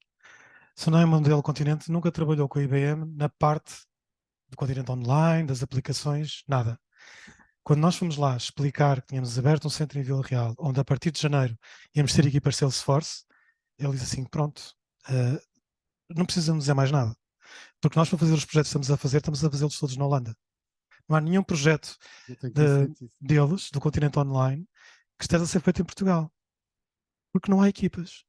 Sonai modelo Continente nunca trabalhou com a IBM na parte do Continente Online, das aplicações, nada. Quando nós fomos lá explicar que tínhamos aberto um centro em Vila Real, onde a partir de janeiro íamos ter equipas Salesforce, ele disse assim, pronto, não precisamos dizer mais nada. Porque nós, para fazer os projetos que estamos a fazê-los todos na Holanda. Não há nenhum projeto deles, do Continente Online, que esteja a ser feito em Portugal. Porque não há equipas.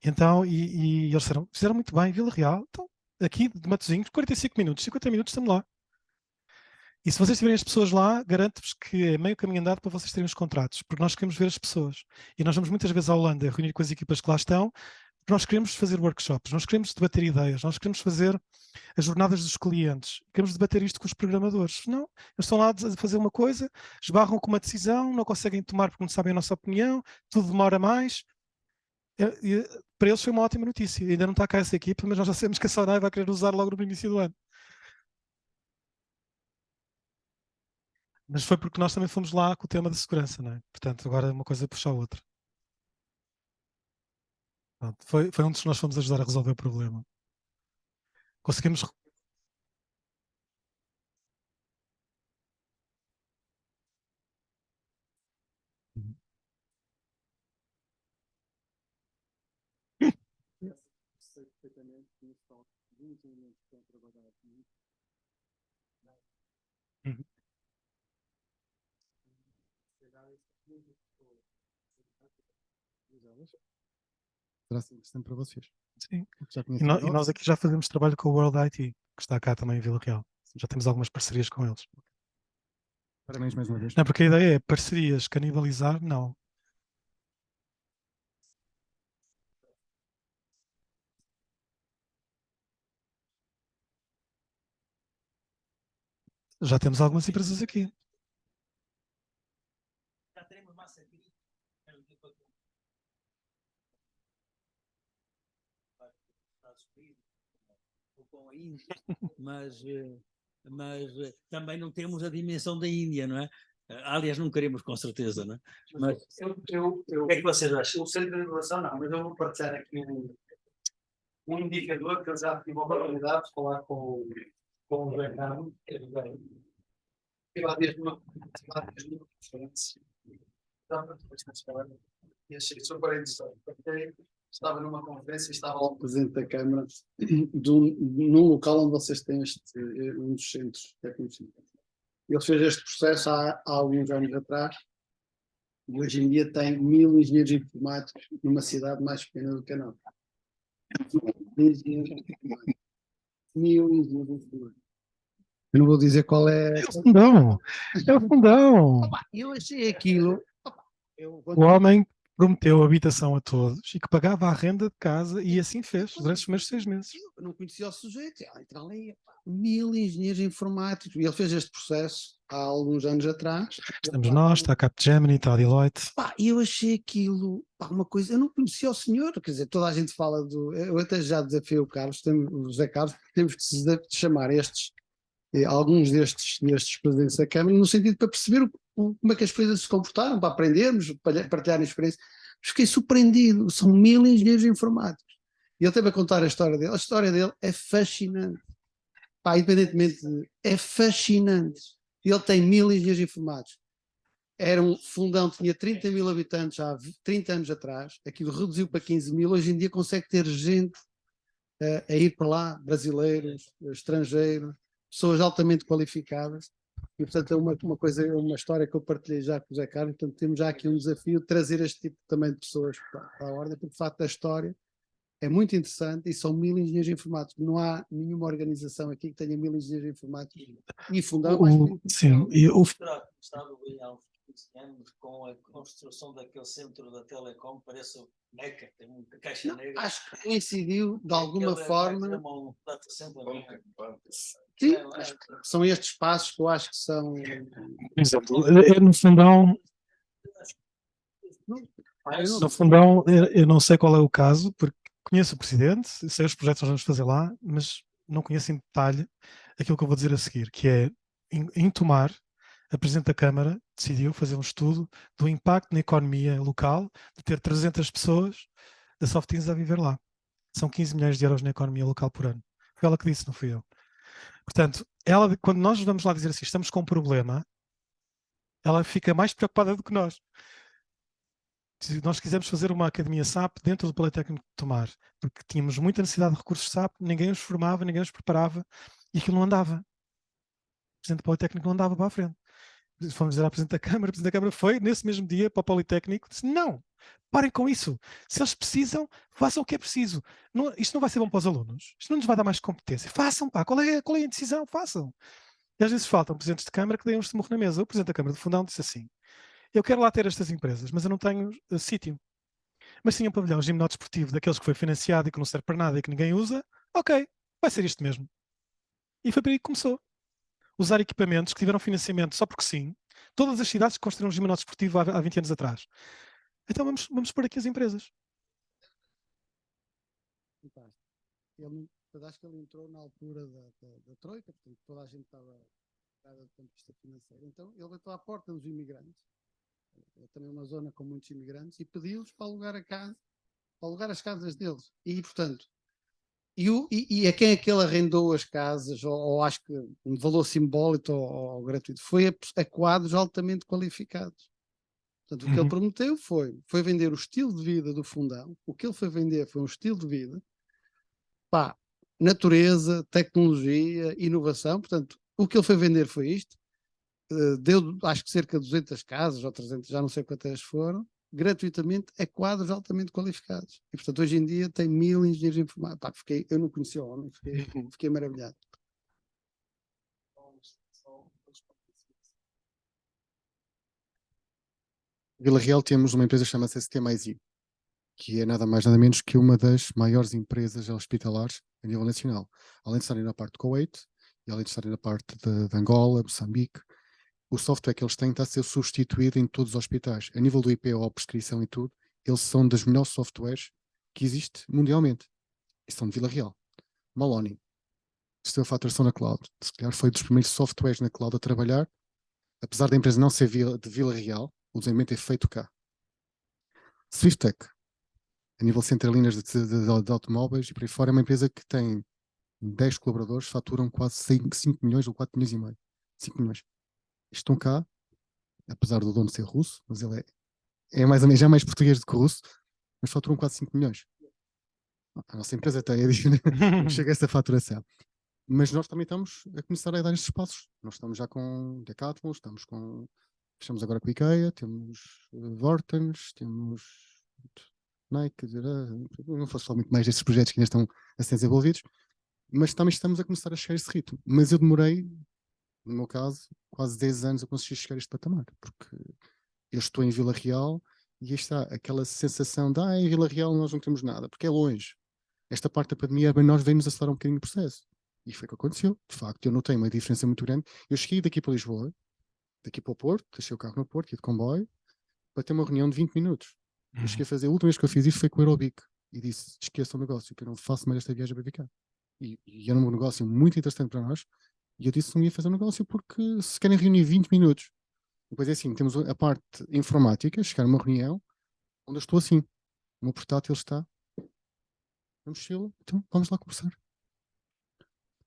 Então, e eles fizeram muito bem, Vila Real, então, aqui de Matosinhos, 45 minutos, 50 minutos, estamos lá. E se vocês tiverem as pessoas lá, garanto-vos que é meio caminho andado para vocês terem os contratos, porque nós queremos ver as pessoas. E nós vamos muitas vezes à Holanda reunir com as equipas que lá estão, Nós queremos fazer workshops, nós queremos debater ideias, nós queremos fazer as jornadas dos clientes, queremos debater isto com os programadores. Não, eles estão lá a fazer uma coisa, esbarram com uma decisão, não conseguem tomar porque não sabem a nossa opinião, tudo demora mais. Para eles foi uma ótima notícia. Ainda não está cá essa equipa, mas nós já sabemos que a Sonai vai querer usar logo no início do ano. Mas foi porque nós também fomos lá com o tema da segurança, não é? Portanto, agora uma coisa puxa a outra. Pronto, foi onde nós fomos ajudar a resolver o problema. Conseguimos. Sei perfeitamente que estão muitos elementos que estão a trabalhar aqui. Uhum. Será assim interessante para vocês? Sim. Já E conhecem nós, o Docs? aqui já fazemos trabalho com o World IT, que está cá também em Vila Real. Já temos algumas parcerias com eles. Parabéns mais uma vez. Não, porque a ideia é parcerias, canibalizar, não. Já temos algumas empresas aqui. Já teremos massa aqui. Com a Índia, mas também não temos a dimensão da Índia, não é? Aliás, não queremos com certeza, não é? Mas o que é que vocês acham? O centro de inovação não, mas eu vou partilhar aqui um indicador que eu já tive a oportunidade de falar com o José Carlos, que é bem. Tive lá desde uma conferência. E achei super interessante, porque estava numa conferência e estava O presidente da Câmara num local onde vocês têm um dos centros técnicos. Ele fez este processo há alguns anos atrás e hoje em dia tem 1000 engenheiros informáticos numa cidade mais pequena do que a nossa. 1000 engenheiros informáticos. 1000 engenheiros informáticos. Eu não vou dizer qual é. É o fundão! É o fundão! Eu achei aquilo. O homem prometeu habitação a todos e que pagava a renda de casa e assim fez durante os primeiros 6 meses. Eu não conhecia o sujeito, entra ali, 1000 engenheiros informáticos, e ele fez este processo há alguns anos atrás. Estamos nós, está a Capgemini, está a Deloitte. E eu achei aquilo uma coisa, eu não conhecia o senhor, quer dizer, toda a gente fala eu até já desafiei o Carlos, o José Carlos, temos que chamar alguns destes presidentes da Câmara, no sentido para perceber como é que as coisas se comportaram, para aprendermos, para partilhar experiência. Fiquei surpreendido, são 1000 engenheiros informáticos. E ele teve a contar a história dele é fascinante. Independentemente é fascinante. Ele tem 1000 engenheiros informáticos. Era um fundão, tinha 30 mil habitantes há 30 anos atrás, aquilo reduziu para 15 mil, hoje em dia consegue ter gente a ir para lá, brasileiros, estrangeiros, pessoas altamente qualificadas. E, portanto, é uma história que eu partilhei já com o José Carlos. Portanto, temos já aqui um desafio de trazer este tipo também de pessoas para a ordem, porque, de facto, a história é muito interessante e são 1000 engenheiros informáticos. Não há nenhuma organização aqui que tenha 1000 engenheiros informáticos e fundar mais. Sim, e o Estado bem há uns 15 anos com a construção daquele centro da Telecom, parece o Meca, tem muita caixa negra. Acho que coincidiu de alguma forma. Um data center Sim, são estes passos que eu acho que são. Exemplo, no fundão. No fundão, eu não sei qual é o caso, porque conheço o presidente, sei os projetos que nós vamos fazer lá, mas não conheço em detalhe aquilo que eu vou dizer a seguir, que é, em Tomar, a Presidente da Câmara decidiu fazer um estudo do impacto na economia local de ter 300 pessoas da Softins a viver lá. São 15 milhões de euros na economia local por ano. Foi ela que disse, não fui eu. Portanto, quando nós vamos lá dizer assim, estamos com um problema, ela fica mais preocupada do que nós. Se nós quisermos fazer uma academia SAP dentro do Politécnico de Tomar, porque tínhamos muita necessidade de recursos SAP, ninguém os formava, ninguém os preparava, e aquilo não andava. O Presidente do Politécnico não andava para a frente. Fomos dizer à Presidente da Câmara, a Presidente da Câmara foi, nesse mesmo dia, para o Politécnico, disse, não, parem com isso. Se eles precisam, façam o que é preciso. Isto não vai ser bom para os alunos. Isto não nos vai dar mais competência. Façam, pá, qual é a decisão? Façam. E às vezes faltam presidentes de Câmara que deem um estamurro na mesa. O Presidente da Câmara do Fundão disse assim, eu quero lá ter estas empresas, mas eu não tenho sítio. Mas se tinha um pavilhão gimnodesportivo daqueles que foi financiado e que não serve para nada e que ninguém usa, ok, vai ser isto mesmo. E foi por aí que começou. Usar equipamentos que tiveram financiamento só porque sim. Todas as cidades construíram um gimnodesportivo há 20 anos atrás. Então vamos pôr aqui as empresas. Fantástico. Acho que ele entrou na altura da Troika, portanto toda a gente estava do ponto de vista financeiro. Então ele bateu à porta dos imigrantes, também uma zona com muitos imigrantes, e pediu-lhes para alugar a casa, para alugar as casas deles. E portanto, e a quem é que ele arrendou as casas, ou acho que um valor simbólico ou gratuito, foi a quadros altamente qualificados. Portanto, o que ele prometeu foi vender o estilo de vida do fundão. O que ele foi vender foi um estilo de vida, pá, natureza, tecnologia, inovação. Portanto, o que ele foi vender foi isto. Deu, acho que cerca de 200 casas, ou 300, já não sei quantas foram, gratuitamente a quadros altamente qualificados. E, portanto, hoje em dia tem 1000 engenheiros informáticos. Pá, eu não conhecia o homem, fiquei maravilhado. Vila Real temos uma empresa que chama-se ST+I, que é nada mais nada menos que uma das maiores empresas hospitalares a nível nacional. Além de estarem na parte de Kuwait, e além de estarem na parte de Angola, Moçambique, o software que eles têm está a ser substituído em todos os hospitais. A nível do IPO, prescrição e tudo, eles são das melhores softwares que existe mundialmente. E são de Vila Real. Maloney, sistema de faturação na cloud. Se calhar foi dos primeiros softwares na cloud a trabalhar, apesar da empresa não ser de Vila Real, o desenvolvimento é feito cá. Swiftech, a nível de centralinas de automóveis e por aí fora, é uma empresa que tem 10 colaboradores, faturam quase 5 milhões ou 4 milhões e meio. 5 milhões. Estão cá, apesar do dono ser russo, mas ele é mais ou menos, já mais português do que russo, mas faturam quase 5 milhões. A nossa empresa tem, não chega a essa faturação. Mas nós também estamos a começar a dar estes passos. Nós estamos já com Decathlon, fechamos agora com a IKEA, temos Vortens, temos Nike, quer dizer, não posso falar muito mais destes projetos que ainda estão a ser desenvolvidos, mas também estamos a começar a chegar a esse ritmo. Mas eu demorei, no meu caso, quase 10 anos a conseguir chegar a este patamar, porque eu estou em Vila Real e aí está aquela sensação de em Vila Real nós não temos nada, porque é longe. Esta parte da pandemia, bem, nós veio-nos acelerar um bocadinho o processo. E foi o que aconteceu. De facto, eu notei uma diferença muito grande. Eu cheguei daqui para Lisboa, daqui para o Porto, deixei o carro no Porto, ia de comboio, para ter uma reunião de 20 minutos. Eu cheguei a fazer, a última vez que eu fiz isso foi com o Aerobic. E disse, esqueça o negócio, que eu não faço mais esta viagem para vir cá. E era um negócio muito interessante para nós. E eu disse que não ia fazer um negócio porque se querem reunir 20 minutos. Depois é assim, temos a parte informática, chegar a uma reunião, onde eu estou assim. O meu portátil está na mochila, então vamos lá conversar.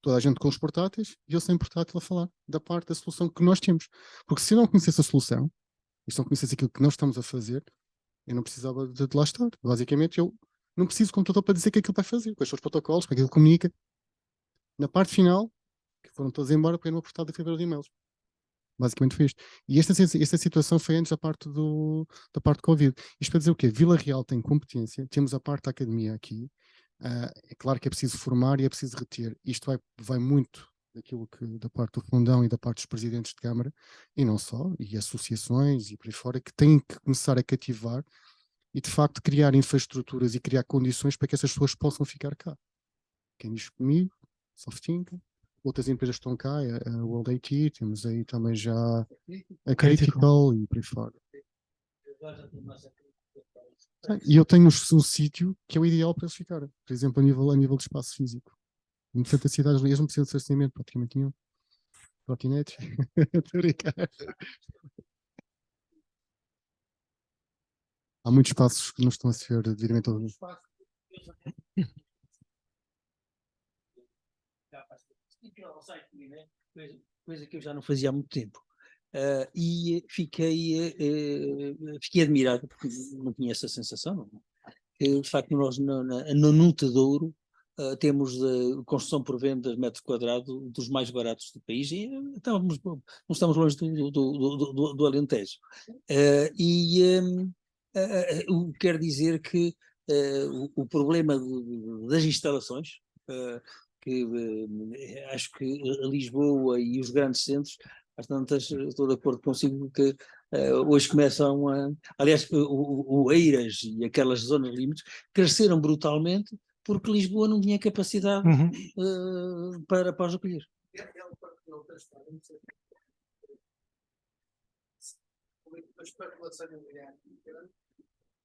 Toda a gente com os portáteis e eu sem portátil a falar da parte da solução que nós temos. Porque se eu não conhecesse a solução, e se não conhecesse aquilo que nós estamos a fazer, eu não precisava de lá estar. Basicamente, eu não preciso de computador para dizer o que aquilo vai fazer, quais são os protocolos, como é que ele comunica. Na parte final, que foram todos embora, porque eu não portátil de fibra de e-mails. Basicamente foi isto. E esta situação foi antes da parte da parte Covid. Isto para dizer o quê? Vila Real tem competência, temos a parte da academia aqui. É claro que é preciso formar e é preciso reter. Isto vai muito daquilo que da parte do fundão e da parte dos presidentes de Câmara, e não só, e associações e por aí fora, que têm que começar a cativar e de facto criar infraestruturas e criar condições para que essas pessoas possam ficar cá. Quem diz comigo, Softinca, outras empresas estão cá, a World IT, temos aí também já a Critical e por aí fora. E eu tenho um sítio que é o ideal para eles ficarem, por exemplo, a nível de espaço físico. Em tantas cidades, eles não precisam de estacionamento praticamente nenhum. Trotinetes. Há muitos espaços que não estão a ser devidamente ouvidos. Coisa que eu já não fazia há muito tempo. E fiquei admirado, porque não tinha essa sensação. De facto, nós na Nuta de Ouro temos construção por venda de metro quadrado dos mais baratos do país e não estamos longe do Alentejo. O que quer dizer que o problema das instalações, que acho que a Lisboa e os grandes centros, às tantas, estou de acordo consigo que hoje começam a... Aliás, o Eiras e aquelas zonas límites cresceram brutalmente porque Lisboa não tinha capacidade para os acolher. A especulação imobiliária,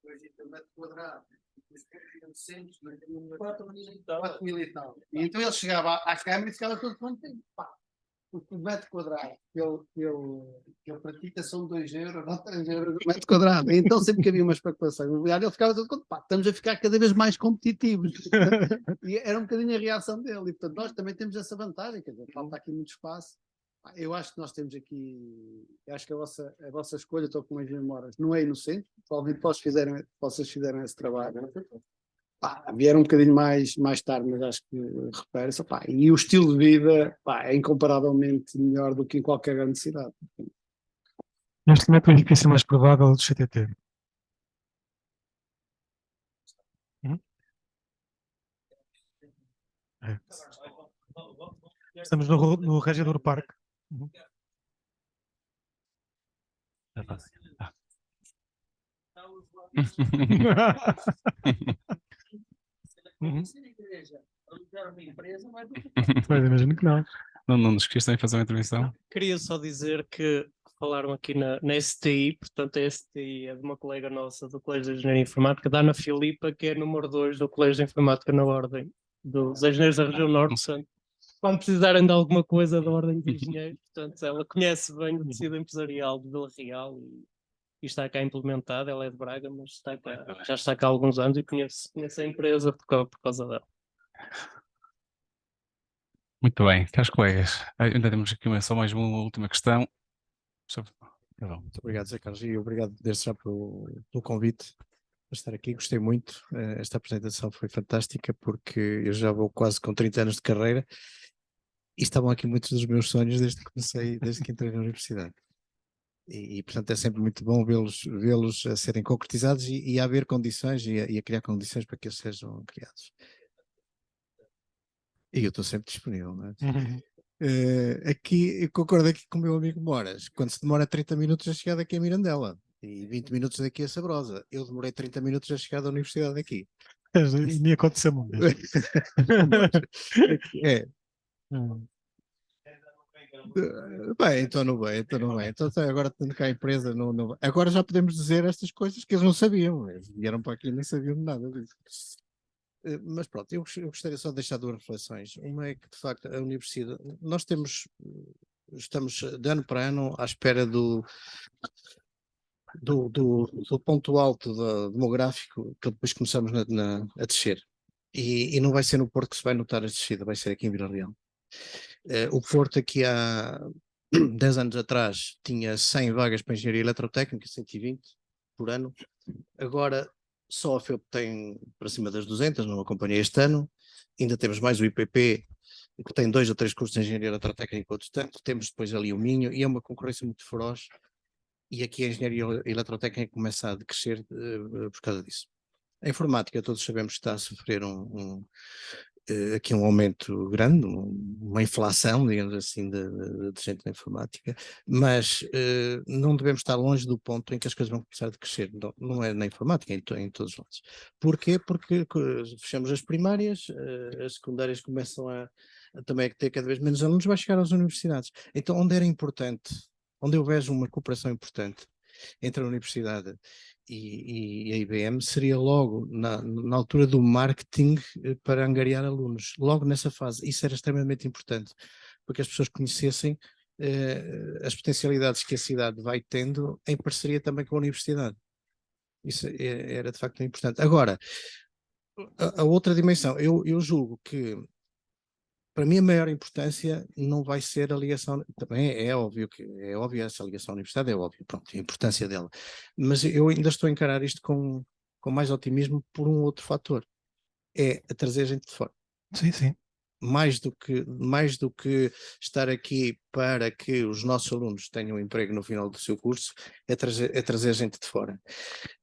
hoje o metro quadrado, os 4 mil e tal. E então ele chegava à Câmara e ficava todo contente. Porque o metro quadrado que ele pratica são 2 euros, não 3 euros o metro quadrado. E então sempre que havia uma especulação imobiliária, ele ficava todo contente. Estamos a ficar cada vez mais competitivos. E era um bocadinho a reação dele. E portanto nós também temos essa vantagem, quer dizer, falta aqui muito espaço. Eu acho que nós temos aqui, acho que a vossa escolha, estou com as memórias, não é inocente, provavelmente vocês fizeram esse trabalho. Vieram um bocadinho mais tarde, mas acho que repara-se. E o estilo de vida é incomparavelmente melhor do que em qualquer grande cidade. Neste momento, o edifício mais provável do CTT. É. Estamos no Regidor Parque. É fácil. Mas imagino que não. Não nos esqueçam de fazer uma intervenção. Queria só dizer que falaram aqui na STI, portanto a STI é de uma colega nossa do Colégio de Engenharia Informática, da Ana Filipa, que é número 2 do Colégio de Informática na Ordem dos Engenheiros da Região Norte. Portanto, quando precisarem de alguma coisa da Ordem de Engenheiros, portanto, ela conhece bem o tecido empresarial de Vila Real e está cá implementada. Ela é de Braga, mas está cá, já está cá há alguns anos e conhece a empresa por causa dela. Muito bem, caros colegas, ainda temos aqui só mais uma última questão. Muito obrigado, Zé Carlos, e obrigado desde já pelo convite para estar aqui. Gostei muito, esta apresentação foi fantástica, porque eu já vou quase com 30 anos de carreira e estavam aqui muitos dos meus sonhos desde que entrei na universidade. E portanto é sempre muito bom vê-los a serem concretizados e a haver condições e a criar condições para que eles sejam criados. E eu estou sempre disponível, não é? Aqui, eu concordo aqui com o meu amigo Moras, quando se demora 30 minutos a chegar daqui a Mirandela e 20 minutos daqui a Sabrosa, eu demorei 30 minutos a chegar da universidade daqui. Me aconteceu muito mesmo. Bem, então não vai. Então agora tendo cá a empresa, não. Agora já podemos dizer estas coisas que eles não sabiam. Eles vieram para aqui e nem sabiam de nada disso. Mas pronto, eu gostaria só de deixar 2 reflexões. Uma é que, de facto, a universidade, nós estamos de ano para ano à espera do ponto alto demográfico, que depois começamos a descer. E não vai ser no Porto que se vai notar a descida, vai ser aqui em Vila Real. O Porto aqui há 10 anos atrás tinha 100 vagas para engenharia eletrotécnica, 120 por ano. Agora só a FEUP tem para cima das 200, não acompanhei este ano. Ainda temos mais o IPP, que tem 2 ou 3 cursos de engenharia eletrotécnica, outros tanto. Temos depois ali o Minho, e é uma concorrência muito feroz. E aqui a engenharia eletrotécnica começa a decrescer por causa disso. A informática, todos sabemos que está a sofrer aqui um aumento grande, uma inflação, digamos assim, de gente na informática, mas não devemos estar longe do ponto em que as coisas vão começar a crescer, não é na informática, em todos os lados. Porquê? Porque fechamos as primárias, as secundárias começam também a ter cada vez menos alunos, vai chegar às universidades. Então, onde era importante, onde eu vejo uma cooperação importante entre a universidade e a IBM, seria logo na altura do marketing para angariar alunos, logo nessa fase. Isso era extremamente importante, porque as pessoas conhecessem as potencialidades que a cidade vai tendo em parceria também com a universidade. Isso era de facto importante. Agora, a outra dimensão, eu julgo que para mim a maior importância não vai ser a ligação, também é óbvio essa ligação à universidade, é óbvio, pronto, a importância dela, mas eu ainda estou a encarar isto com mais otimismo por um outro fator, é a trazer gente de fora. Sim, sim. Mais do que estar aqui para que os nossos alunos tenham um emprego no final do seu curso, é trazer gente de fora.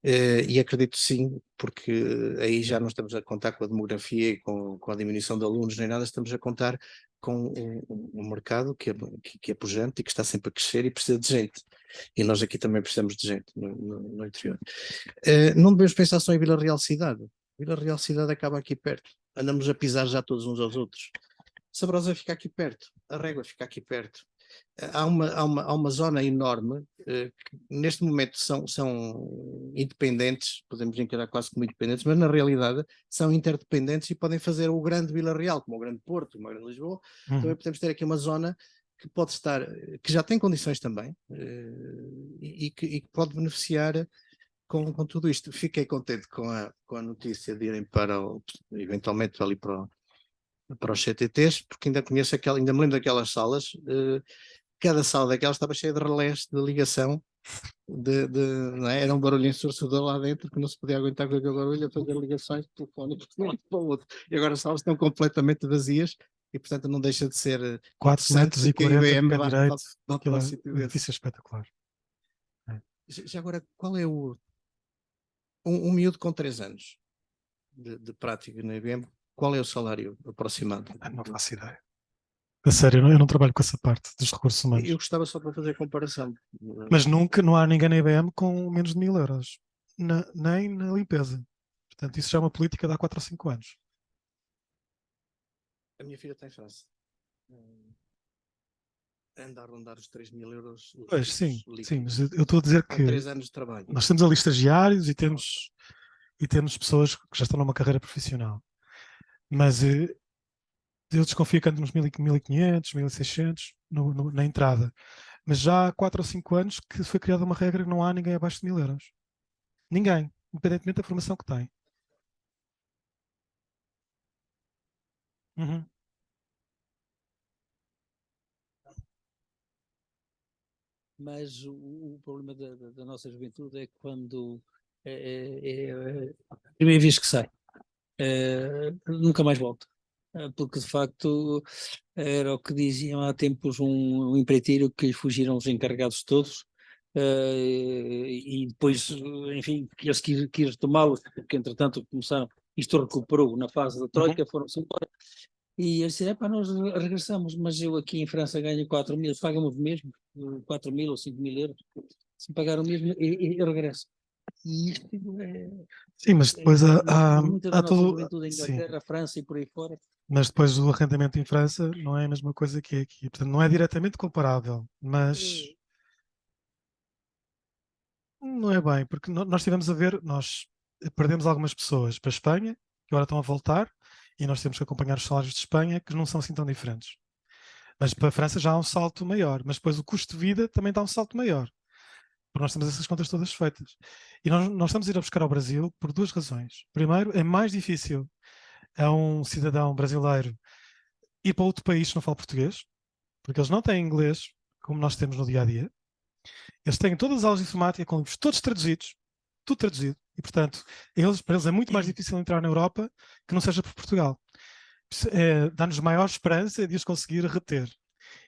E acredito sim, porque aí já não estamos a contar com a demografia e com a diminuição de alunos nem nada, estamos a contar com um mercado que é pujante e que está sempre a crescer e precisa de gente. E nós aqui também precisamos de gente no interior. Não devemos pensar só em Vila Real cidade. Vila Real cidade acaba aqui perto. Andamos a pisar já todos uns aos outros. Sabrosa fica aqui perto, a Régua fica aqui perto. Há uma zona enorme que neste momento são independentes, podemos encarar quase como independentes, mas na realidade são interdependentes e podem fazer o grande Vila Real, como o grande Porto, como o grande Lisboa. Também podemos ter aqui uma zona que pode estar, que já tem condições também e que pode beneficiar com tudo isto. Fiquei contente com a notícia de irem eventualmente ali para os CTTs, porque ainda me lembro daquelas salas, cada sala daquelas estava cheia de relés de ligação, não é? Era um barulho ensurdecedor lá dentro que não se podia aguentar com aquele barulho a fazer ligações telefónicas de um lado para o outro. E agora as salas estão completamente vazias e, portanto, não deixa de ser 4,40 que a IBM pé vá direito, para aquilo um é sítio um desse. edifício espetacular. Já agora, qual é um miúdo com 3 anos de prática na IBM, qual é o salário aproximado? Não faço ideia. A sério, eu não trabalho com essa parte dos recursos humanos. Eu gostava só para fazer comparação. Mas não há ninguém na IBM com menos de 1.000 euros, nem na limpeza. Portanto, isso já é uma política de há 4 ou 5 anos. A minha filha está em França. Anda a rondar os 3.000 euros. Pois, sim, mas eu estou a dizer com que 3 anos de trabalho. nós temos ali estagiários e temos pessoas que já estão numa carreira profissional. Mas eu desconfio que ande nos 1.500, 1.600 na entrada. Mas já há 4 ou 5 anos que foi criada uma regra que não há ninguém abaixo de 1.000 euros. Ninguém, independentemente da formação que tem. Uhum. Mas o problema da nossa juventude é quando a primeira vez que sai, nunca mais volta. Porque de facto era o que diziam há tempos um empreiteiro que lhe fugiram os encarregados todos. E depois, enfim, quis tomá-los, porque entretanto começaram, isto recuperou na fase da Troika, foram-se embora. E eu disse, nós regressamos, mas eu aqui em França ganho 4.000, paga-me o mesmo, 4.000 ou 5.000 euros, se pagar o mesmo, eu regresso. E isto Sim, mas depois muita da há nossa todo. juventude em Sim, Inglaterra, França e por aí fora. mas depois o arrendamento em França não é a mesma coisa que aqui. Portanto, não é diretamente comparável, mas não é bem, porque nós estivemos a ver, nós perdemos algumas pessoas para a Espanha, que agora estão a voltar, e nós temos que acompanhar os salários de Espanha, que não são assim tão diferentes. Mas para a França já há um salto maior, mas depois o custo de vida também dá um salto maior, porque nós temos essas contas todas feitas. E nós estamos a ir a buscar ao Brasil por 2 razões. Primeiro, é mais difícil a um cidadão brasileiro ir para outro país que não fala português, porque eles não têm inglês, como nós temos no dia a dia. Eles têm todas as aulas de informática com livros todos traduzidos, tudo traduzido, e portanto, para eles é muito mais difícil entrar na Europa que não seja por Portugal. Dá-nos maior esperança de os conseguir reter.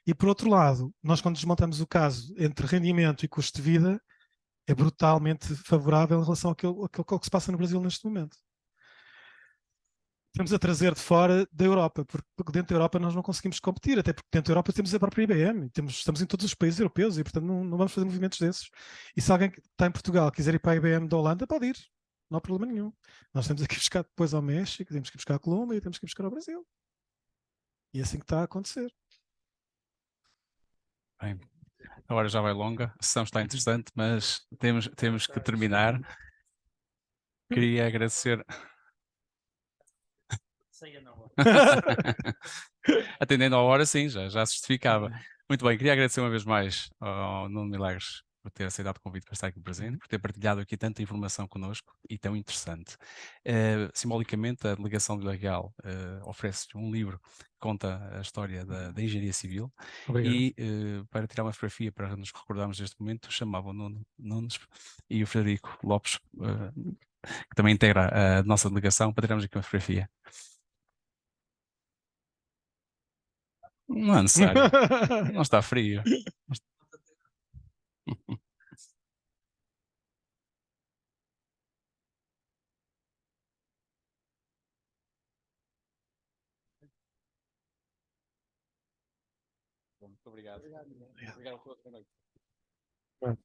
E por outro lado, nós quando desmontamos o caso entre rendimento e custo de vida, é brutalmente favorável em relação àquilo que se passa no Brasil neste momento. Estamos a trazer de fora da Europa, porque dentro da Europa nós não conseguimos competir, até porque dentro da Europa temos a própria IBM, estamos em todos os países europeus e, portanto, não vamos fazer movimentos desses. E se alguém que está em Portugal quiser ir para a IBM da Holanda, pode ir, não há problema nenhum. Nós temos aqui buscar depois ao México, temos que ir buscar a Colômbia e temos que ir buscar ao Brasil. E é assim que está a acontecer. Bem, a hora já vai longa, a sessão está interessante, mas temos que terminar. Queria agradecer. Atendendo à hora, sim, já se justificava. Muito bem, queria agradecer uma vez mais ao Nuno Milagres por ter aceitado o convite para estar aqui presente, por ter partilhado aqui tanta informação connosco e tão interessante. Simbolicamente, a Delegação de Vila Real oferece um livro que conta a história da engenharia civil. Obrigado. E para tirar uma fotografia para nos recordarmos deste momento, chamava o Nuno Nunes e o Frederico Lopes, que também integra a nossa delegação, para tirarmos aqui uma fotografia. Não é necessário. Não está frio. Muito obrigado. Obrigado a todos. Boa noite. Pronto.